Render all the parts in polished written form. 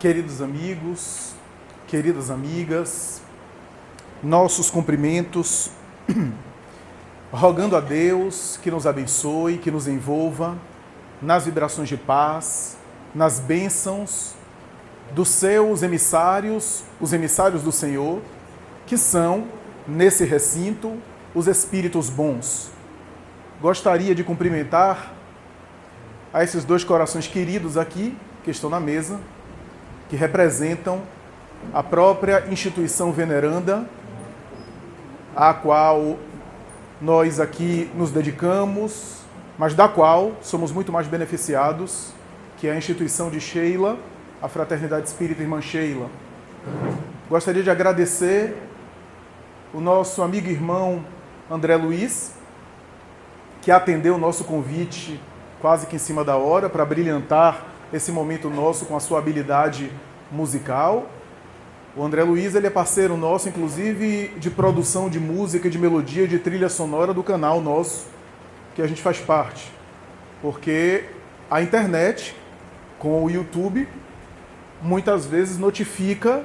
Queridos amigos, queridas amigas, nossos cumprimentos, rogando a Deus que nos abençoe, que nos envolva nas vibrações de paz, nas bênçãos dos seus emissários, os emissários do Senhor, que são, nesse recinto, os espíritos bons. Gostaria de cumprimentar a esses dois corações queridos aqui, que estão na mesa, que representam a própria instituição veneranda, à qual nós aqui nos dedicamos, mas da qual somos muito mais beneficiados, que é a instituição de Sheila, a Fraternidade Espírita Irmã Sheila. Gostaria de agradecer o nosso amigo e irmão André Luiz, que atendeu o nosso convite quase que em cima da hora para brilhantar esse momento nosso com a sua habilidade musical. O André Luiz, ele é parceiro nosso, inclusive, de produção de música, de melodia, de trilha sonora do canal nosso, que a gente faz parte. Porque a internet, com o YouTube, muitas vezes notifica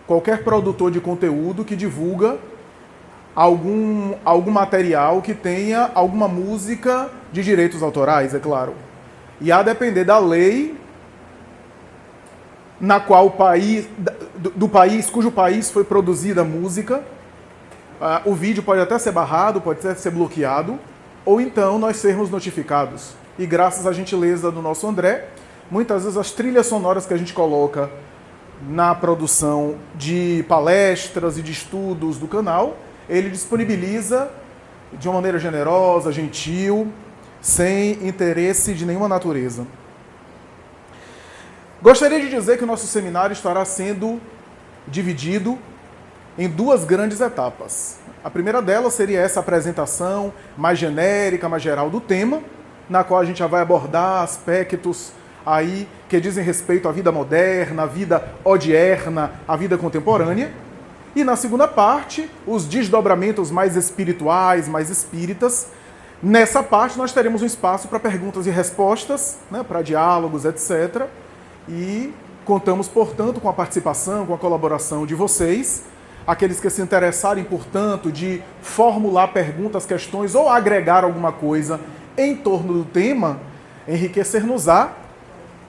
qualquer produtor de conteúdo que divulga algum material que tenha alguma música de direitos autorais, é claro. E a depender da lei na qual o país, cujo país foi produzida a música, o vídeo pode até ser barrado, pode até ser bloqueado, ou então nós sermos notificados. E graças à gentileza do nosso André, muitas vezes as trilhas sonoras que a gente coloca na produção de palestras e de estudos do canal, ele disponibiliza de uma maneira generosa, gentil, sem interesse de nenhuma natureza. Gostaria de dizer que o nosso seminário estará sendo dividido em duas grandes etapas. A primeira delas seria essa apresentação mais genérica, mais geral do tema, na qual a gente já vai abordar aspectos aí que dizem respeito à vida moderna, à vida odierna, à vida contemporânea. E na segunda parte, os desdobramentos mais espirituais, mais espíritas. Nessa parte nós teremos um espaço para perguntas e respostas, né, para diálogos, etc. E contamos, portanto, com a participação, com a colaboração de vocês, aqueles que se interessarem, portanto, de formular perguntas, questões ou agregar alguma coisa em torno do tema, enriquecer-nos-á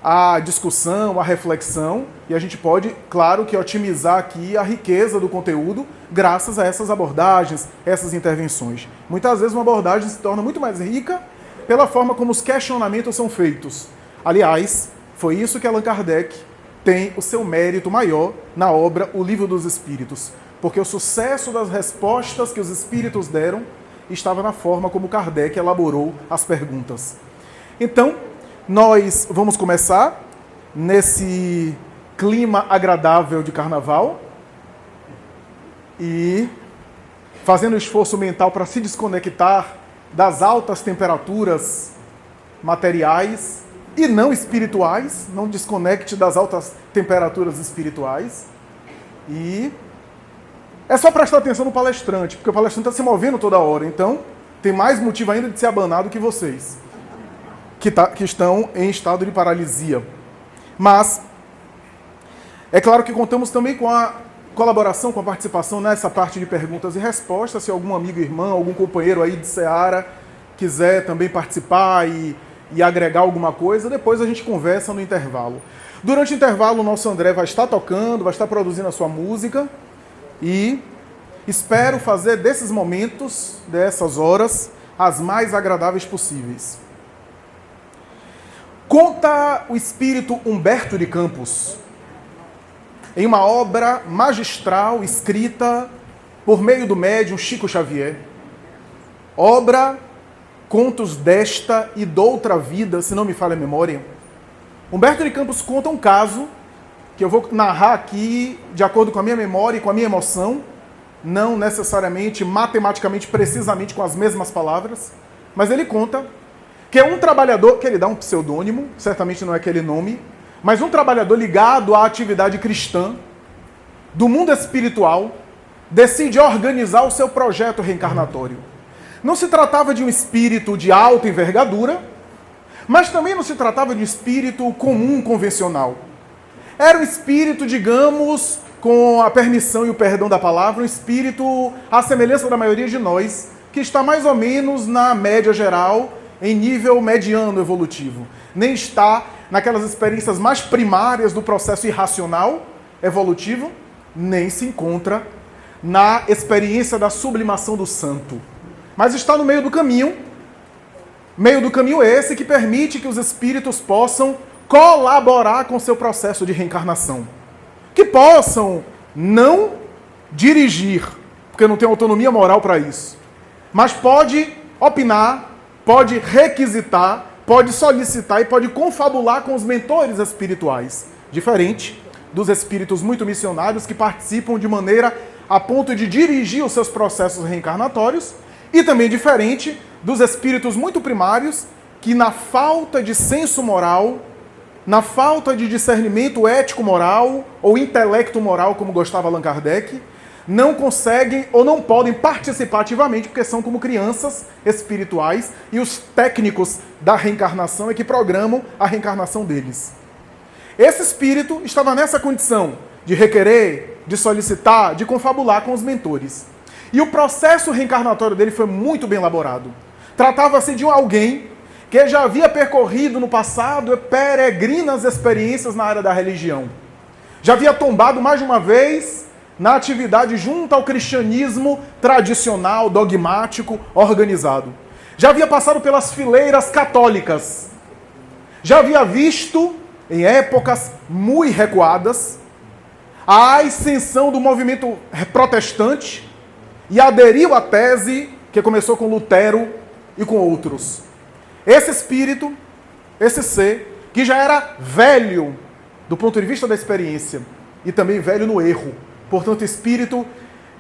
a discussão, a reflexão, e a gente pode, claro, que otimizar aqui a riqueza do conteúdo graças a essas abordagens, essas intervenções. Muitas vezes uma abordagem se torna muito mais rica pela forma como os questionamentos são feitos. Aliás, foi isso que Allan Kardec tem o seu mérito maior na obra O Livro dos Espíritos, porque o sucesso das respostas que os espíritos deram estava na forma como Kardec elaborou as perguntas. Então, nós vamos começar nesse clima agradável de carnaval e fazendo um esforço mental para se desconectar das altas temperaturas materiais e não espirituais, não desconecte das altas temperaturas espirituais. E é só prestar atenção no palestrante, porque o palestrante está se movendo toda hora, então tem mais motivo ainda de se abanar do que vocês, que estão em estado de paralisia. Mas é claro que contamos também com a colaboração, com a participação nessa parte de perguntas e respostas. Se algum amigo, irmão, algum companheiro aí de Seara quiser também participar e agregar alguma coisa, depois a gente conversa no intervalo. Durante o intervalo, o nosso André vai estar tocando, vai estar produzindo a sua música e espero fazer desses momentos, dessas horas, as mais agradáveis possíveis. Conta o espírito Humberto de Campos, em uma obra magistral escrita por meio do médium Chico Xavier. Obra Contos desta e doutra vida, se não me falha a memória. Humberto de Campos conta um caso que eu vou narrar aqui de acordo com a minha memória e com a minha emoção, não necessariamente matematicamente precisamente com as mesmas palavras, mas ele conta que é um trabalhador, que ele dá um pseudônimo, certamente não é aquele nome, mas um trabalhador ligado à atividade cristã, do mundo espiritual, decide organizar o seu projeto reencarnatório. Não se tratava de um espírito de alta envergadura, mas também não se tratava de um espírito comum, convencional. Era um espírito, digamos, com a permissão e o perdão da palavra, um espírito à semelhança da maioria de nós, que está mais ou menos na média geral, em nível mediano evolutivo. Nem está naquelas experiências mais primárias do processo irracional evolutivo, nem se encontra na experiência da sublimação do santo. Mas está no meio do caminho esse que permite que os espíritos possam colaborar com o seu processo de reencarnação. Que possam não dirigir, porque não tem autonomia moral para isso, mas pode opinar, pode requisitar, pode solicitar e pode confabular com os mentores espirituais, diferente dos espíritos muito missionários que participam de maneira a ponto de dirigir os seus processos reencarnatórios, e também diferente dos espíritos muito primários que, na falta de senso moral, na falta de discernimento ético-moral ou intelecto-moral, como gostava Allan Kardec, não conseguem ou não podem participar ativamente, porque são como crianças espirituais e os técnicos da reencarnação é que programam a reencarnação deles. Esse espírito estava nessa condição de requerer, de solicitar, de confabular com os mentores. E o processo reencarnatório dele foi muito bem elaborado. Tratava-se de alguém que já havia percorrido no passado peregrinas experiências na área da religião. Já havia tombado mais de uma vez na atividade junto ao cristianismo tradicional, dogmático, organizado. Já havia passado pelas fileiras católicas. Já havia visto, em épocas muito recuadas, a ascensão do movimento protestante e aderiu à tese que começou com Lutero e com outros. Esse espírito, esse ser, que já era velho do ponto de vista da experiência e também velho no erro, portanto espírito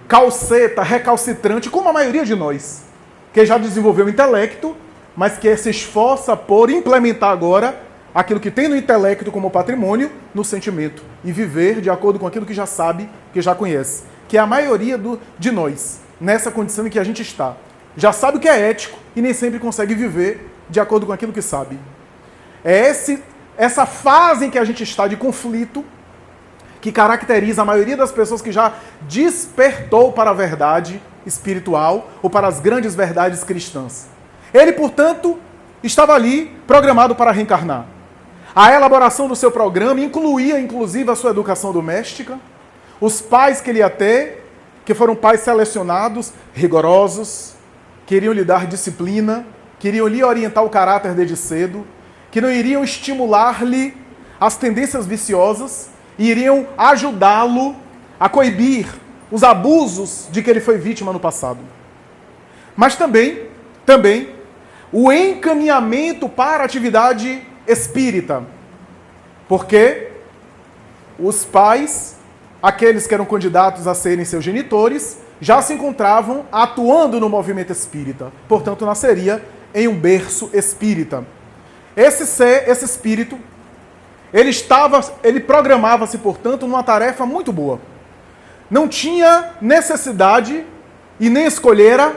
calceta, recalcitrante, como a maioria de nós, que já desenvolveu o intelecto, mas que se esforça por implementar agora aquilo que tem no intelecto como patrimônio no sentimento e viver de acordo com aquilo que já sabe, que já conhece, que é a maioria de nós, nessa condição em que a gente está. Já sabe o que é ético e nem sempre consegue viver de acordo com aquilo que sabe. É essa fase em que a gente está de conflito que caracteriza a maioria das pessoas que já despertou para a verdade espiritual ou para as grandes verdades cristãs. Ele, portanto, estava ali programado para reencarnar. A elaboração do seu programa incluía, inclusive, a sua educação doméstica, os pais que ele ia ter, que foram pais selecionados, rigorosos, queriam lhe dar disciplina, queriam lhe orientar o caráter desde cedo, que não iriam estimular-lhe as tendências viciosas e iriam ajudá-lo a coibir os abusos de que ele foi vítima no passado. Mas também, o encaminhamento para a atividade espírita. Porque os pais, aqueles que eram candidatos a serem seus genitores, já se encontravam atuando no movimento espírita. Portanto, nasceria em um berço espírita. Esse espírito, ele programava-se, portanto, numa tarefa muito boa. Não tinha necessidade e nem escolhera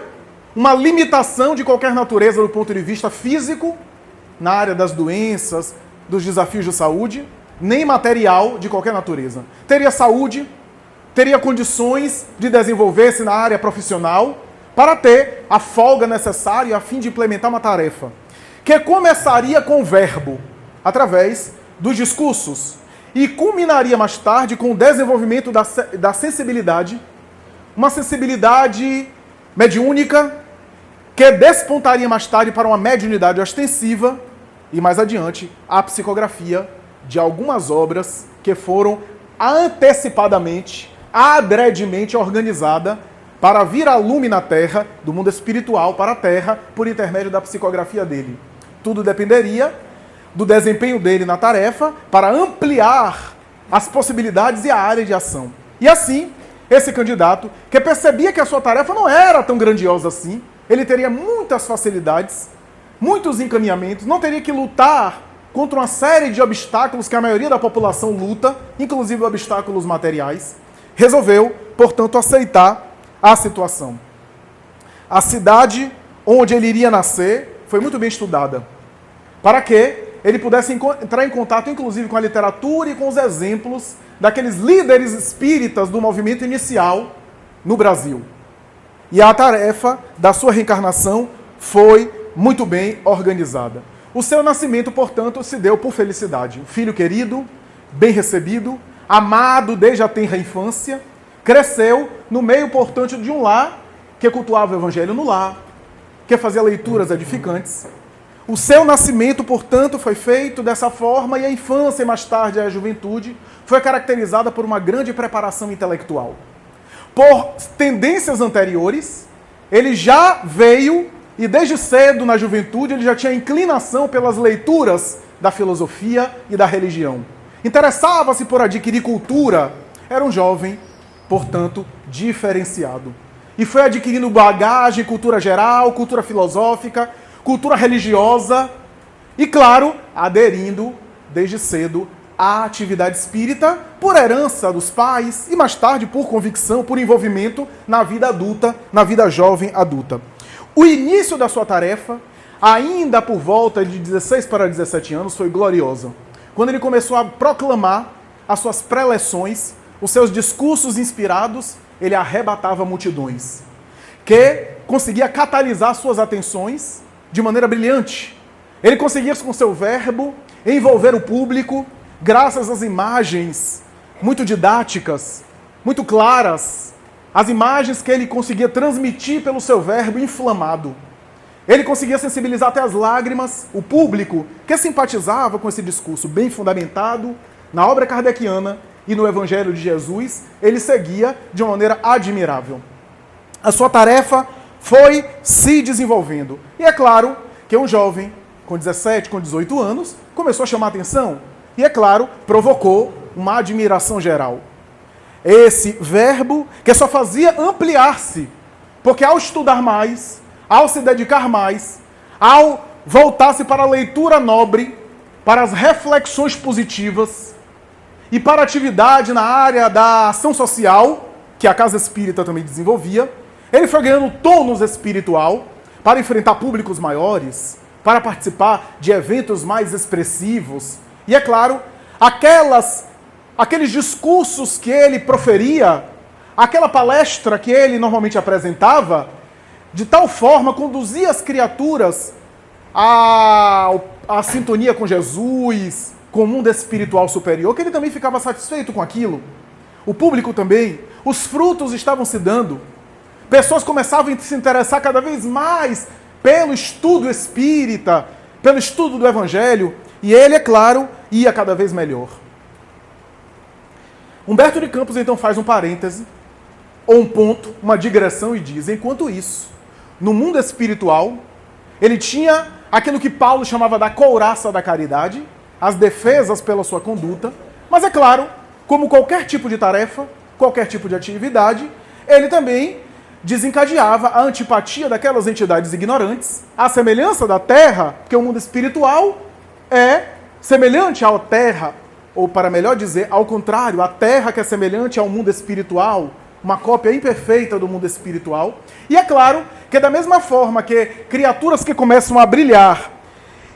uma limitação de qualquer natureza do ponto de vista físico, na área das doenças, dos desafios de saúde, nem material de qualquer natureza. Teria saúde, teria condições de desenvolver-se na área profissional para ter a folga necessária a fim de implementar uma tarefa, que começaria com o verbo, através dos discursos, e culminaria mais tarde com o desenvolvimento da sensibilidade, uma sensibilidade mediúnica, que despontaria mais tarde para uma mediunidade ostensiva, e mais adiante, a psicografia de algumas obras que foram antecipadamente, adredemente organizada para vir a lume na Terra, do mundo espiritual para a Terra, por intermédio da psicografia dele. Tudo dependeria do desempenho dele na tarefa para ampliar as possibilidades e a área de ação. E assim, esse candidato, que percebia que a sua tarefa não era tão grandiosa assim, ele teria muitas facilidades, muitos encaminhamentos, não teria que lutar contra uma série de obstáculos que a maioria da população luta, inclusive obstáculos materiais, resolveu, portanto, aceitar a situação. A cidade onde ele iria nascer foi muito bem estudada, para que ele pudesse entrar em contato, inclusive, com a literatura e com os exemplos daqueles líderes espíritas do movimento inicial no Brasil. E a tarefa da sua reencarnação foi muito bem organizada. O seu nascimento, portanto, se deu por felicidade. Um filho querido, bem recebido, amado desde a tenra infância, cresceu no meio, portanto, de um lar que cultuava o evangelho no lar, que fazia leituras edificantes. O seu nascimento, portanto, foi feito dessa forma e a infância e mais tarde a juventude foi caracterizada por uma grande preparação intelectual. Por tendências anteriores, ele já veio e desde cedo na juventude ele já tinha inclinação pelas leituras da filosofia e da religião. Interessava-se por adquirir cultura, era um jovem, portanto, diferenciado. E foi adquirindo bagagem, cultura geral, cultura filosófica, cultura religiosa e, claro, aderindo desde cedo à atividade espírita por herança dos pais e mais tarde por convicção, por envolvimento na vida adulta, na vida jovem adulta. O início da sua tarefa, ainda por volta de 16 para 17 anos, foi glorioso. Quando ele começou a proclamar as suas preleções, os seus discursos inspirados, ele arrebatava multidões, que conseguia catalisar suas atenções de maneira brilhante. Ele conseguia, com seu verbo, envolver o público, graças às imagens muito didáticas, muito claras, as imagens que ele conseguia transmitir pelo seu verbo inflamado. Ele conseguia sensibilizar até as lágrimas o público que simpatizava com esse discurso bem fundamentado na obra kardeciana e no Evangelho de Jesus. Ele seguia de uma maneira admirável. A sua tarefa foi se desenvolvendo. E é claro que um jovem com 17, com 18 anos, começou a chamar a atenção. E é claro, provocou uma admiração geral. Esse verbo que só fazia ampliar-se, porque ao estudar mais, ao se dedicar mais, ao voltar-se para a leitura nobre, para as reflexões positivas e para a atividade na área da ação social, que a Casa Espírita também desenvolvia, ele foi ganhando tônus espiritual para enfrentar públicos maiores, para participar de eventos mais expressivos. E é claro, aqueles discursos que ele proferia, aquela palestra que ele normalmente apresentava, de tal forma conduzia as criaturas à sintonia com Jesus, com o mundo espiritual superior, que ele também ficava satisfeito com aquilo. O público também, os frutos estavam se dando. Pessoas começavam a se interessar cada vez mais pelo estudo espírita, pelo estudo do Evangelho, e ele, é claro, ia cada vez melhor. Humberto de Campos, então, faz um parêntese, ou um ponto, uma digressão, e diz: enquanto isso, no mundo espiritual, ele tinha aquilo que Paulo chamava da couraça da caridade, as defesas pela sua conduta, mas é claro, como qualquer tipo de tarefa, qualquer tipo de atividade, ele também desencadeava a antipatia daquelas entidades ignorantes, à semelhança da terra, porque o mundo espiritual é semelhante à terra, ou para melhor dizer, ao contrário, a terra que é semelhante ao mundo espiritual, uma cópia imperfeita do mundo espiritual. E é claro que da mesma forma que criaturas que começam a brilhar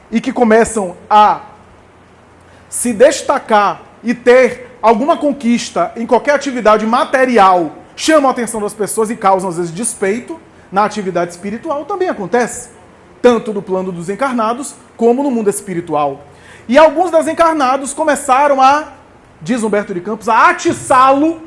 e que começam a se destacar e ter alguma conquista em qualquer atividade material, chamam a atenção das pessoas e causam, às vezes, despeito, na atividade espiritual também acontece, tanto no plano dos encarnados como no mundo espiritual. E alguns desencarnados começaram a, diz Humberto de Campos, a atiçá-lo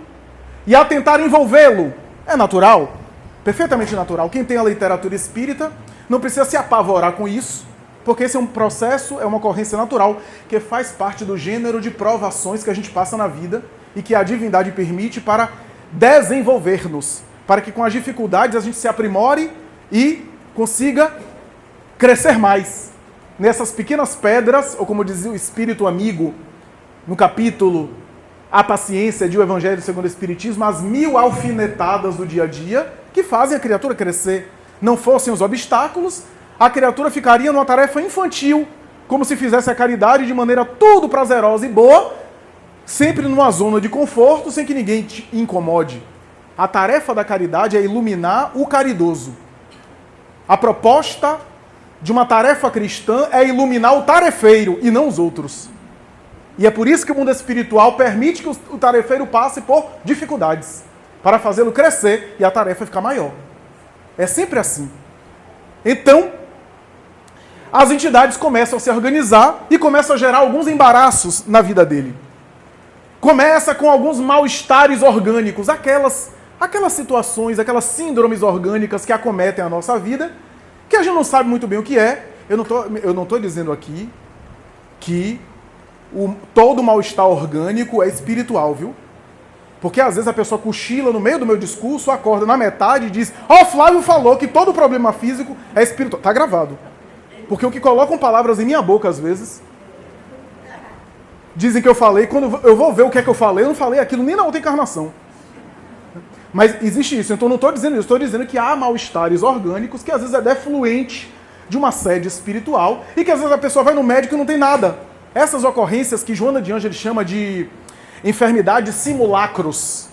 e a tentar envolvê-lo. É natural, perfeitamente natural. Quem tem a literatura espírita não precisa se apavorar com isso, porque esse é um processo, é uma ocorrência natural, que faz parte do gênero de provações que a gente passa na vida e que a divindade permite para desenvolver-nos, para que com as dificuldades a gente se aprimore e consiga crescer mais. Nessas pequenas pedras, ou como dizia o Espírito Amigo, no capítulo A Paciência de O Evangelho segundo o Espiritismo, as 1000 alfinetadas do dia a dia que fazem a criatura crescer. Não fossem os obstáculos, a criatura ficaria numa tarefa infantil, como se fizesse a caridade de maneira tudo prazerosa e boa, sempre numa zona de conforto, sem que ninguém te incomode. A tarefa da caridade é iluminar o caridoso. A proposta de uma tarefa cristã é iluminar o tarefeiro e não os outros. E é por isso que o mundo espiritual permite que o tarefeiro passe por dificuldades, para fazê-lo crescer e a tarefa ficar maior. É sempre assim. Então, as entidades começam a se organizar e começam a gerar alguns embaraços na vida dele. Começa com alguns mal-estares orgânicos, aquelas situações, aquelas síndromes orgânicas que acometem a nossa vida, que a gente não sabe muito bem o que é. Eu não estou dizendo aqui que todo mal-estar orgânico é espiritual, viu? Porque às vezes a pessoa cochila no meio do meu discurso, acorda na metade e diz: ó, Flávio falou que todo problema físico é espiritual. Está gravado. Porque o que colocam palavras em minha boca às vezes, dizem que eu falei, quando eu vou ver o que é que eu não falei aquilo nem na outra encarnação. Mas existe isso, então não estou dizendo isso, estou dizendo que há mal-estares orgânicos que às vezes é defluente de uma sede espiritual e que às vezes a pessoa vai no médico e não tem nada. Essas ocorrências que Joana de Ângeles chama de enfermidades simulacros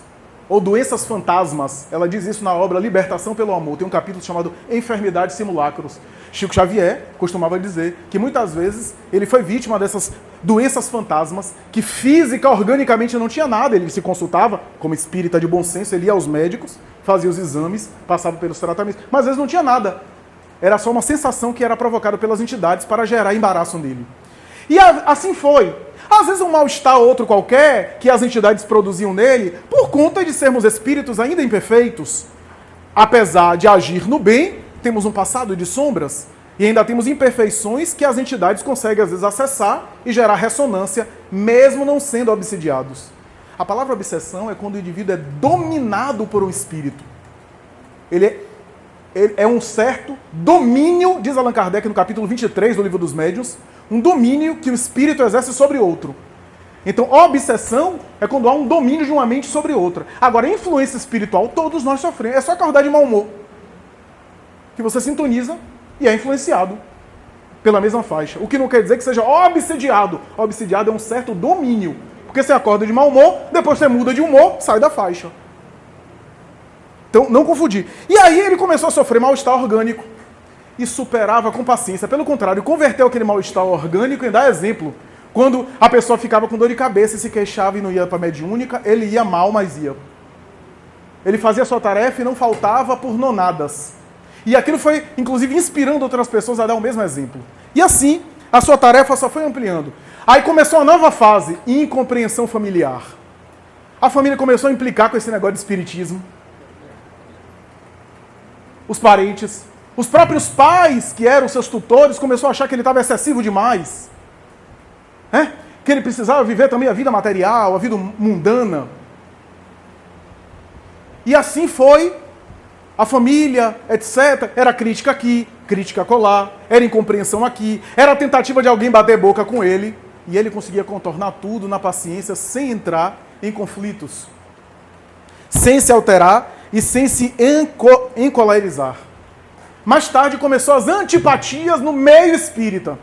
ou doenças fantasmas, ela diz isso na obra Libertação pelo Amor, tem um capítulo chamado Enfermidades Simulacros. Chico Xavier costumava dizer que muitas vezes ele foi vítima dessas doenças fantasmas, que física, organicamente não tinha nada, ele se consultava, como espírita de bom senso, ele ia aos médicos, fazia os exames, passava pelos tratamentos, mas às vezes não tinha nada. Era só uma sensação que era provocada pelas entidades para gerar embaraço nele. E assim foi. Às vezes um mal-estar outro qualquer, que as entidades produziam nele, por conta de sermos espíritos ainda imperfeitos, apesar de agir no bem, temos um passado de sombras, e ainda temos imperfeições que as entidades conseguem às vezes acessar e gerar ressonância, mesmo não sendo obsidiados. A palavra obsessão é quando o indivíduo é dominado por um espírito. Ele é um certo domínio, diz Allan Kardec no capítulo 23 do Livro dos Médiuns, um domínio que o espírito exerce sobre outro. Então, obsessão é quando há um domínio de uma mente sobre outra. Agora, influência espiritual, todos nós sofremos. É só acordar de mau humor, que você sintoniza e é influenciado pela mesma faixa. O que não quer dizer que seja obsidiado. Obsidiado é um certo domínio. Porque você acorda de mau humor, depois você muda de humor, sai da faixa. Então, não confundir. E aí ele começou a sofrer mal-estar orgânico e superava com paciência. Pelo contrário, converteu aquele mal-estar orgânico em dar exemplo. Quando a pessoa ficava com dor de cabeça e se queixava e não ia para a mediúnica, ele ia mal, mas ia. Ele fazia a sua tarefa e não faltava por nonadas. E aquilo foi, inclusive, inspirando outras pessoas a dar o mesmo exemplo. E assim, a sua tarefa só foi ampliando. Aí começou a nova fase, incompreensão familiar. A família começou a implicar com esse negócio de espiritismo. Os parentes, os próprios pais, que eram seus tutores, começaram a achar que ele estava excessivo demais. Que ele precisava viver também a vida material, a vida mundana. E assim foi. A família, etc. Era crítica aqui, crítica acolá, era incompreensão aqui, era a tentativa de alguém bater boca com ele, e ele conseguia contornar tudo na paciência sem entrar em conflitos, sem se alterar e sem se encolerizar. Mais tarde começou as antipatias no meio espírita,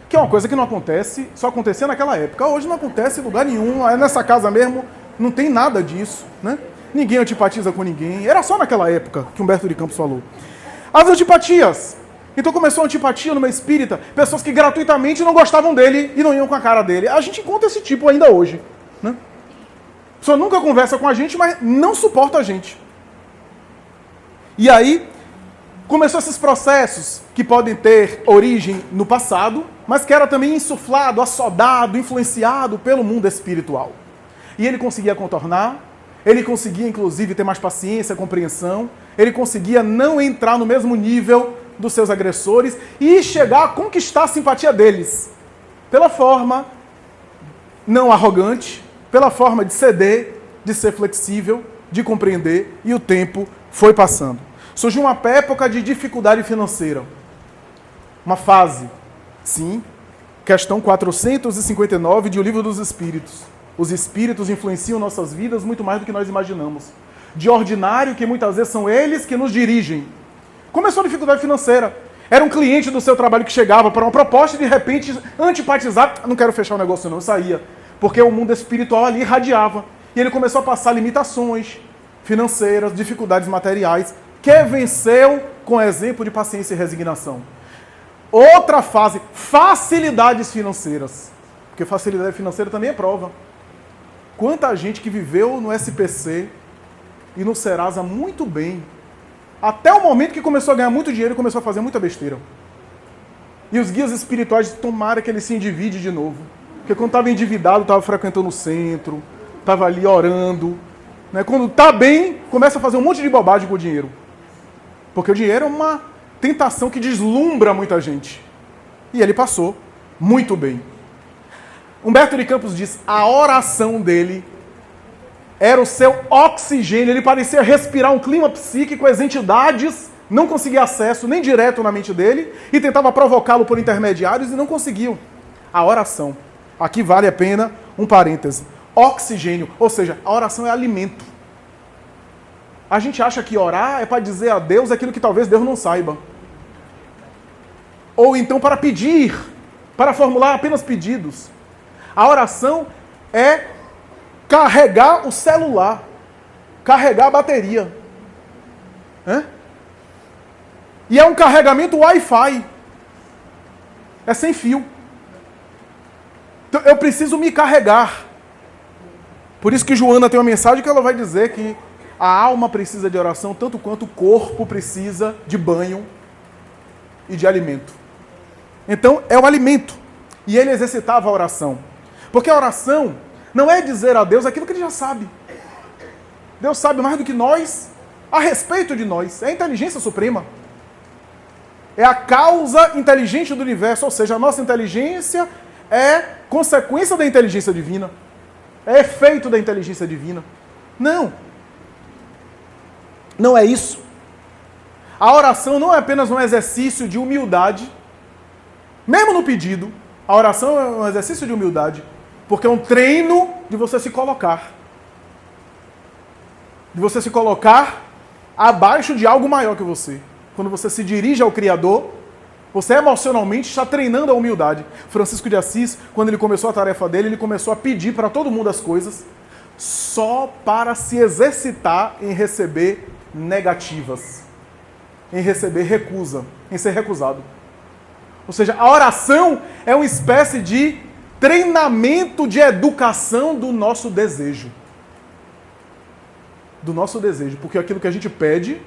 que é uma coisa que não acontece, só acontecia naquela época. Hoje não acontece em lugar nenhum, nessa casa mesmo não tem nada disso, né? Ninguém antipatiza com ninguém. Era só naquela época que Humberto de Campos falou. As antipatias. Então começou a antipatia no meio espírita. Pessoas que gratuitamente não gostavam dele e não iam com a cara dele. A gente encontra esse tipo ainda hoje, né? A pessoa nunca conversa com a gente, mas não suporta a gente. E aí, começou esses processos que podem ter origem no passado, mas que era também insuflado, assodado, influenciado pelo mundo espiritual. E ele conseguia contornar. Ele conseguia, inclusive, ter mais paciência, compreensão. Ele conseguia não entrar no mesmo nível dos seus agressores e chegar a conquistar a simpatia deles. Pela forma não arrogante, pela forma de ceder, de ser flexível, de compreender. E o tempo foi passando. Surgiu uma época de dificuldade financeira. Uma fase. Sim. Questão 459 de O Livro dos Espíritos. Os espíritos influenciam nossas vidas muito mais do que nós imaginamos. De ordinário, que muitas vezes são eles que nos dirigem. Começou a dificuldade financeira. Era um cliente do seu trabalho que chegava para uma proposta e de repente antipatizar. Não quero fechar o negócio não, saía. Porque o mundo espiritual ali irradiava. E ele começou a passar limitações financeiras, dificuldades materiais, que venceu com exemplo de paciência e resignação. Outra fase, facilidades financeiras. Porque facilidade financeira também é prova. Quanta gente que viveu no SPC e no Serasa muito bem, até o momento que começou a ganhar muito dinheiro e começou a fazer muita besteira. E os guias espirituais tomaram que ele se endivide de novo. Porque quando estava endividado, estava frequentando o centro, estava ali orando. Né? Quando está bem, começa a fazer um monte de bobagem com o dinheiro. Porque o dinheiro é uma tentação que deslumbra muita gente. E ele passou muito bem. Humberto de Campos diz, a oração dele era o seu oxigênio, ele parecia respirar um clima psíquico, as entidades não conseguiam acesso nem direto na mente dele e tentava provocá-lo por intermediários e não conseguiam. A oração. Aqui vale a pena um parêntese. Oxigênio, ou seja, a oração é alimento. A gente acha que orar é para dizer a Deus aquilo que talvez Deus não saiba. Ou então para pedir, para formular apenas pedidos. A oração é carregar o celular, carregar a bateria. E é um carregamento Wi-Fi. É sem fio. Então, eu preciso me carregar. Por isso que Joana tem uma mensagem que ela vai dizer que a alma precisa de oração tanto quanto o corpo precisa de banho e de alimento. Então, é o alimento. E ele exercitava a oração. Porque a oração não é dizer a Deus aquilo que ele já sabe. Deus sabe mais do que nós a respeito de nós. É a inteligência suprema. É a causa inteligente do universo. Ou seja, a nossa inteligência é consequência da inteligência divina. É efeito da inteligência divina. Não. Não é isso. A oração não é apenas um exercício de humildade. Mesmo no pedido, a oração é um exercício de humildade. Porque é um treino de você se colocar. De você se colocar abaixo de algo maior que você. Quando você se dirige ao Criador, você emocionalmente está treinando a humildade. Francisco de Assis, quando ele começou a tarefa dele, ele começou a pedir para todo mundo as coisas só para se exercitar em receber negativas. Em receber recusa. Em ser recusado. Ou seja, a oração é uma espécie de treinamento de educação do nosso desejo. Do nosso desejo. Porque aquilo que a gente pede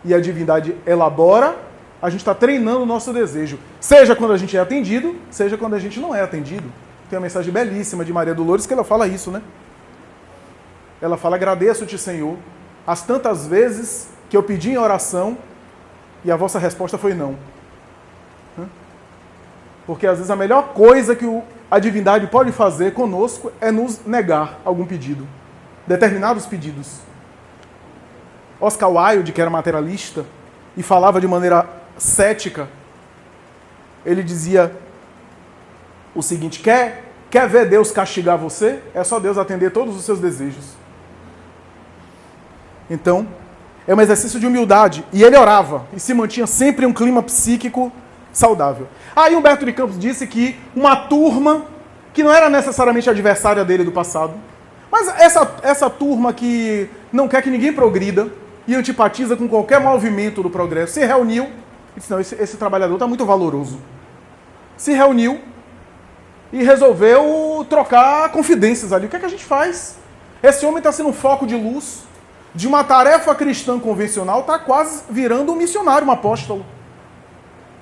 e a divindade elabora, a gente está treinando o nosso desejo. Seja quando a gente é atendido, seja quando a gente não é atendido. Tem uma mensagem belíssima de Maria Dolores que ela fala isso, né? Ela fala, agradeço-te, Senhor, as tantas vezes que eu pedi em oração e a vossa resposta foi não. Porque às vezes a melhor coisa que a divindade pode fazer conosco é nos negar algum pedido. Determinados pedidos. Oscar Wilde, que era materialista e falava de maneira cética, ele dizia o seguinte, quer ver Deus castigar você? É só Deus atender todos os seus desejos. Então, é um exercício de humildade. E ele orava e se mantinha sempre em um clima psíquico saudável. Aí Humberto de Campos disse que uma turma que não era necessariamente adversária dele do passado, mas essa turma que não quer que ninguém progrida e antipatiza com qualquer movimento do progresso, se reuniu e disse, não, esse trabalhador está muito valoroso. Se reuniu e resolveu trocar confidências ali. O que é que a gente faz? Esse homem está sendo um foco de luz de uma tarefa cristã convencional, está quase virando um missionário, um apóstolo.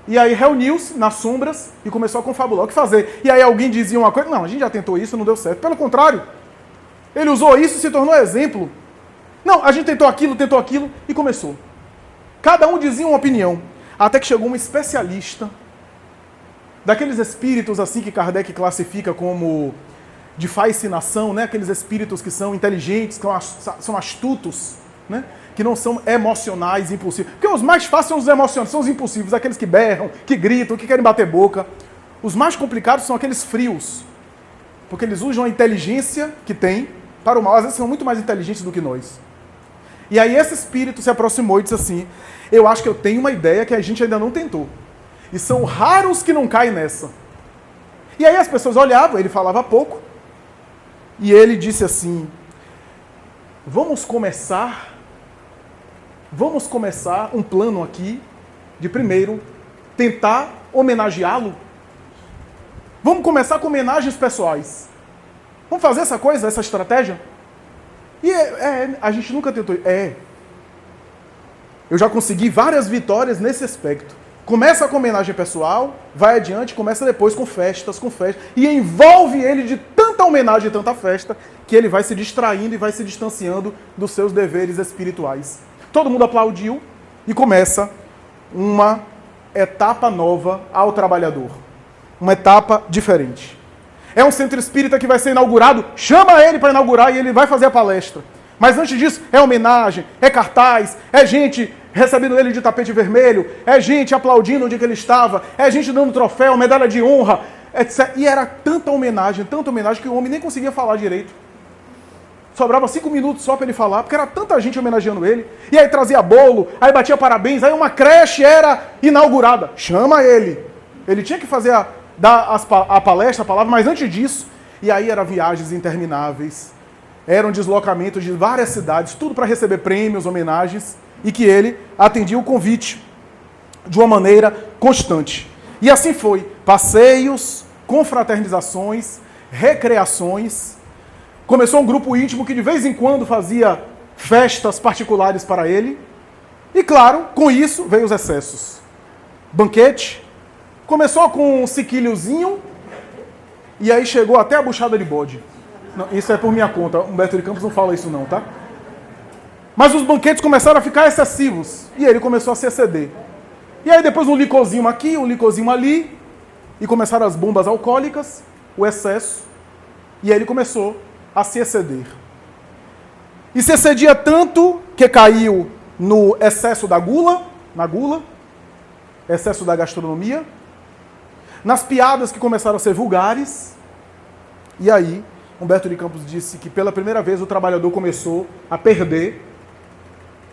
E aí reuniu-se nas sombras e começou a confabular o que fazer. E aí alguém dizia uma coisa, não, a gente já tentou isso, não deu certo. Pelo contrário, ele usou isso e se tornou exemplo. Não, a gente tentou aquilo e começou. Cada um dizia uma opinião. Até que chegou um especialista, daqueles espíritos assim que Kardec classifica como de fascinação, né? Aqueles espíritos que são inteligentes, que são astutos, né? Que não são emocionais, impulsivos. Porque os mais fáceis são os emocionais, são os impulsivos, aqueles que berram, que gritam, que querem bater boca. Os mais complicados são aqueles frios, porque eles usam a inteligência que têm para o mal. Às vezes são muito mais inteligentes do que nós. E aí esse espírito se aproximou e disse assim, eu acho que eu tenho uma ideia que a gente ainda não tentou. E são raros que não caem nessa. E aí as pessoas olhavam, ele falava pouco, e ele disse assim, vamos começar vamos começar um plano aqui de primeiro tentar homenageá-lo. Vamos começar com homenagens pessoais. Vamos fazer essa coisa, essa estratégia? E a gente nunca tentou. Eu já consegui várias vitórias nesse aspecto. Começa com homenagem pessoal, vai adiante, começa depois com festas, e envolve ele de tanta homenagem e tanta festa, que ele vai se distraindo e vai se distanciando dos seus deveres espirituais. Todo mundo aplaudiu e começa uma etapa nova ao trabalhador. Uma etapa diferente. É um centro espírita que vai ser inaugurado, chama ele para inaugurar e ele vai fazer a palestra. Mas antes disso, é homenagem, é cartaz, é gente recebendo ele de tapete vermelho, é gente aplaudindo onde ele estava, é gente dando troféu, medalha de honra, etc. E era tanta homenagem que o homem nem conseguia falar direito. Sobrava 5 minutos só para ele falar, porque era tanta gente homenageando ele. E aí trazia bolo, aí batia parabéns, aí uma creche era inaugurada. Chama ele. Ele tinha que fazer a palestra, a palavra, mas antes disso, e aí eram viagens intermináveis, eram deslocamentos de várias cidades, tudo para receber prêmios, homenagens, e que ele atendia o convite de uma maneira constante. E assim foi, passeios, confraternizações, recreações. Começou um grupo íntimo que de vez em quando fazia festas particulares para ele. E claro, com isso veio os excessos. Banquete, começou com um siquilhozinho, e aí chegou até a buchada de bode. Não, isso é por minha conta, Humberto de Campos não fala isso não, tá? Mas os banquetes começaram a ficar excessivos, e ele começou a se exceder. E aí depois um licorzinho aqui, um licorzinho ali, e começaram as bombas alcoólicas, o excesso, e aí ele começou a se exceder. E se excedia tanto que caiu no excesso da gula, excesso da gastronomia, nas piadas que começaram a ser vulgares, e aí Humberto de Campos disse que pela primeira vez o trabalhador começou a perder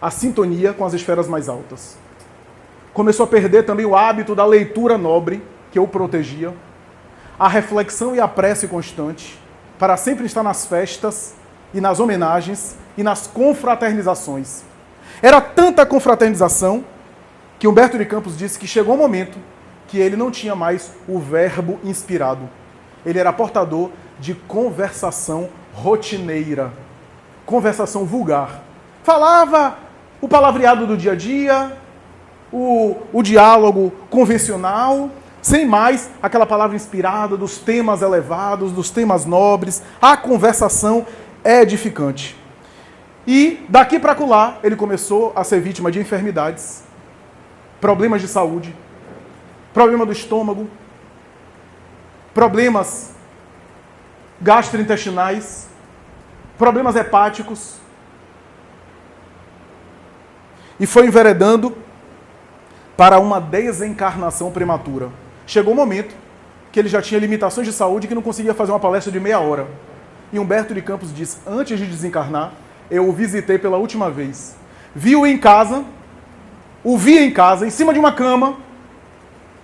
a sintonia com as esferas mais altas. Começou a perder também o hábito da leitura nobre, que o protegia, a reflexão e a prece constante, para sempre estar nas festas e nas homenagens e nas confraternizações. Era tanta confraternização que Humberto de Campos disse que chegou um momento que ele não tinha mais o verbo inspirado. Ele era portador de conversação rotineira, conversação vulgar. Falava o palavreado do dia a dia, o diálogo convencional, sem mais aquela palavra inspirada dos temas elevados, dos temas nobres. A conversação é edificante. E daqui para acolá ele começou a ser vítima de enfermidades, problemas de saúde, problema do estômago, problemas gastrointestinais, problemas hepáticos. E foi enveredando para uma desencarnação prematura. Chegou um momento que ele já tinha limitações de saúde que não conseguia fazer uma palestra de meia hora. E Humberto de Campos diz, antes de desencarnar, eu o visitei pela última vez. Vi-o em casa, em cima de uma cama,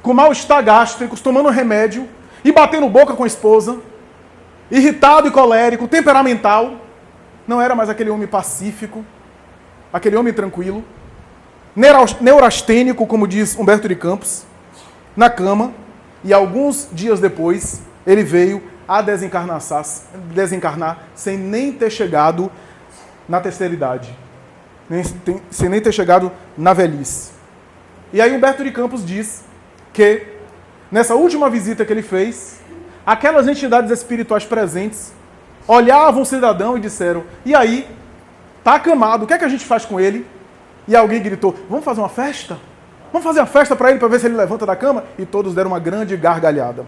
com mal-estar gástrico, tomando remédio e batendo boca com a esposa, irritado e colérico, temperamental. Não era mais aquele homem pacífico, aquele homem tranquilo, neurastênico, como diz Humberto de Campos, na cama, e alguns dias depois ele veio a desencarnar sem nem ter chegado na terceira idade, sem nem ter chegado na velhice. E aí Humberto de Campos diz que, nessa última visita que ele fez, aquelas entidades espirituais presentes olhavam o cidadão e disseram, e aí, está acamado, o que é que a gente faz com ele? E alguém gritou, vamos fazer uma festa? Vamos fazer uma festa para ele, para ver se ele levanta da cama? E todos deram uma grande gargalhada.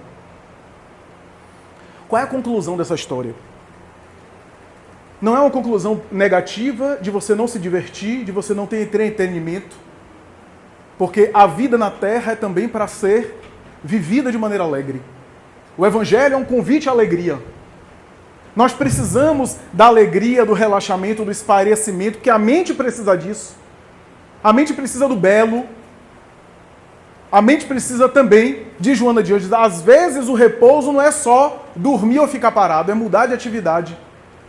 Qual é a conclusão dessa história? Não é uma conclusão negativa de você não se divertir, de você não ter entretenimento, porque a vida na Terra é também para ser vivida de maneira alegre. O Evangelho é um convite à alegria. Nós precisamos da alegria, do relaxamento, do esparecimento, porque a mente precisa disso. A mente precisa do belo. A mente precisa também de Joana de Ângeles. Às vezes o repouso não é só dormir ou ficar parado, é mudar de atividade.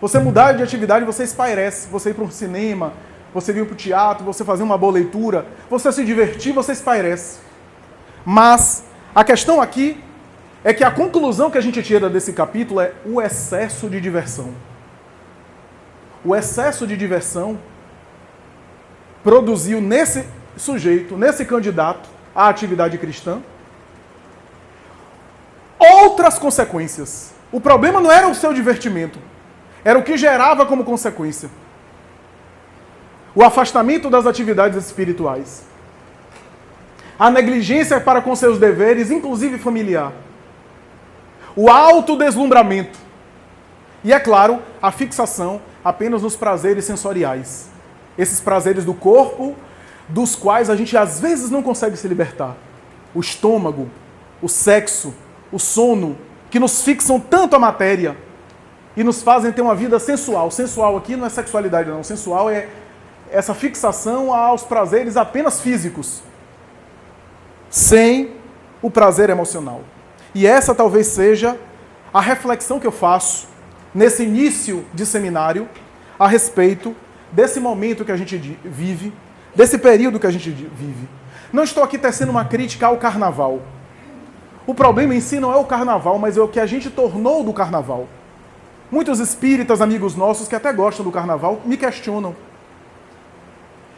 Você mudar de atividade, você espairece. Você ir para um cinema, você vir para o teatro, você fazer uma boa leitura, você se divertir, você espairece. Mas a questão aqui é que a conclusão que a gente tira desse capítulo é o excesso de diversão. O excesso de diversão produziu nesse sujeito, nesse candidato à atividade cristã, outras consequências. O problema não era o seu divertimento, era o que gerava como consequência. O afastamento das atividades espirituais. A negligência para com seus deveres, inclusive familiar. O autodeslumbramento. E, é claro, a fixação apenas nos prazeres sensoriais. Esses prazeres do corpo, dos quais a gente às vezes não consegue se libertar. O estômago, o sexo, o sono, que nos fixam tanto a matéria e nos fazem ter uma vida sensual. Sensual aqui não é sexualidade não, sensual é essa fixação aos prazeres apenas físicos, sem o prazer emocional. E essa talvez seja a reflexão que eu faço nesse início de seminário a respeito desse momento que a gente vive, desse período que a gente vive. Não estou aqui tecendo uma crítica ao carnaval. O problema em si não é o carnaval, mas é o que a gente tornou do carnaval. Muitos espíritas, amigos nossos, que até gostam do carnaval, me questionam.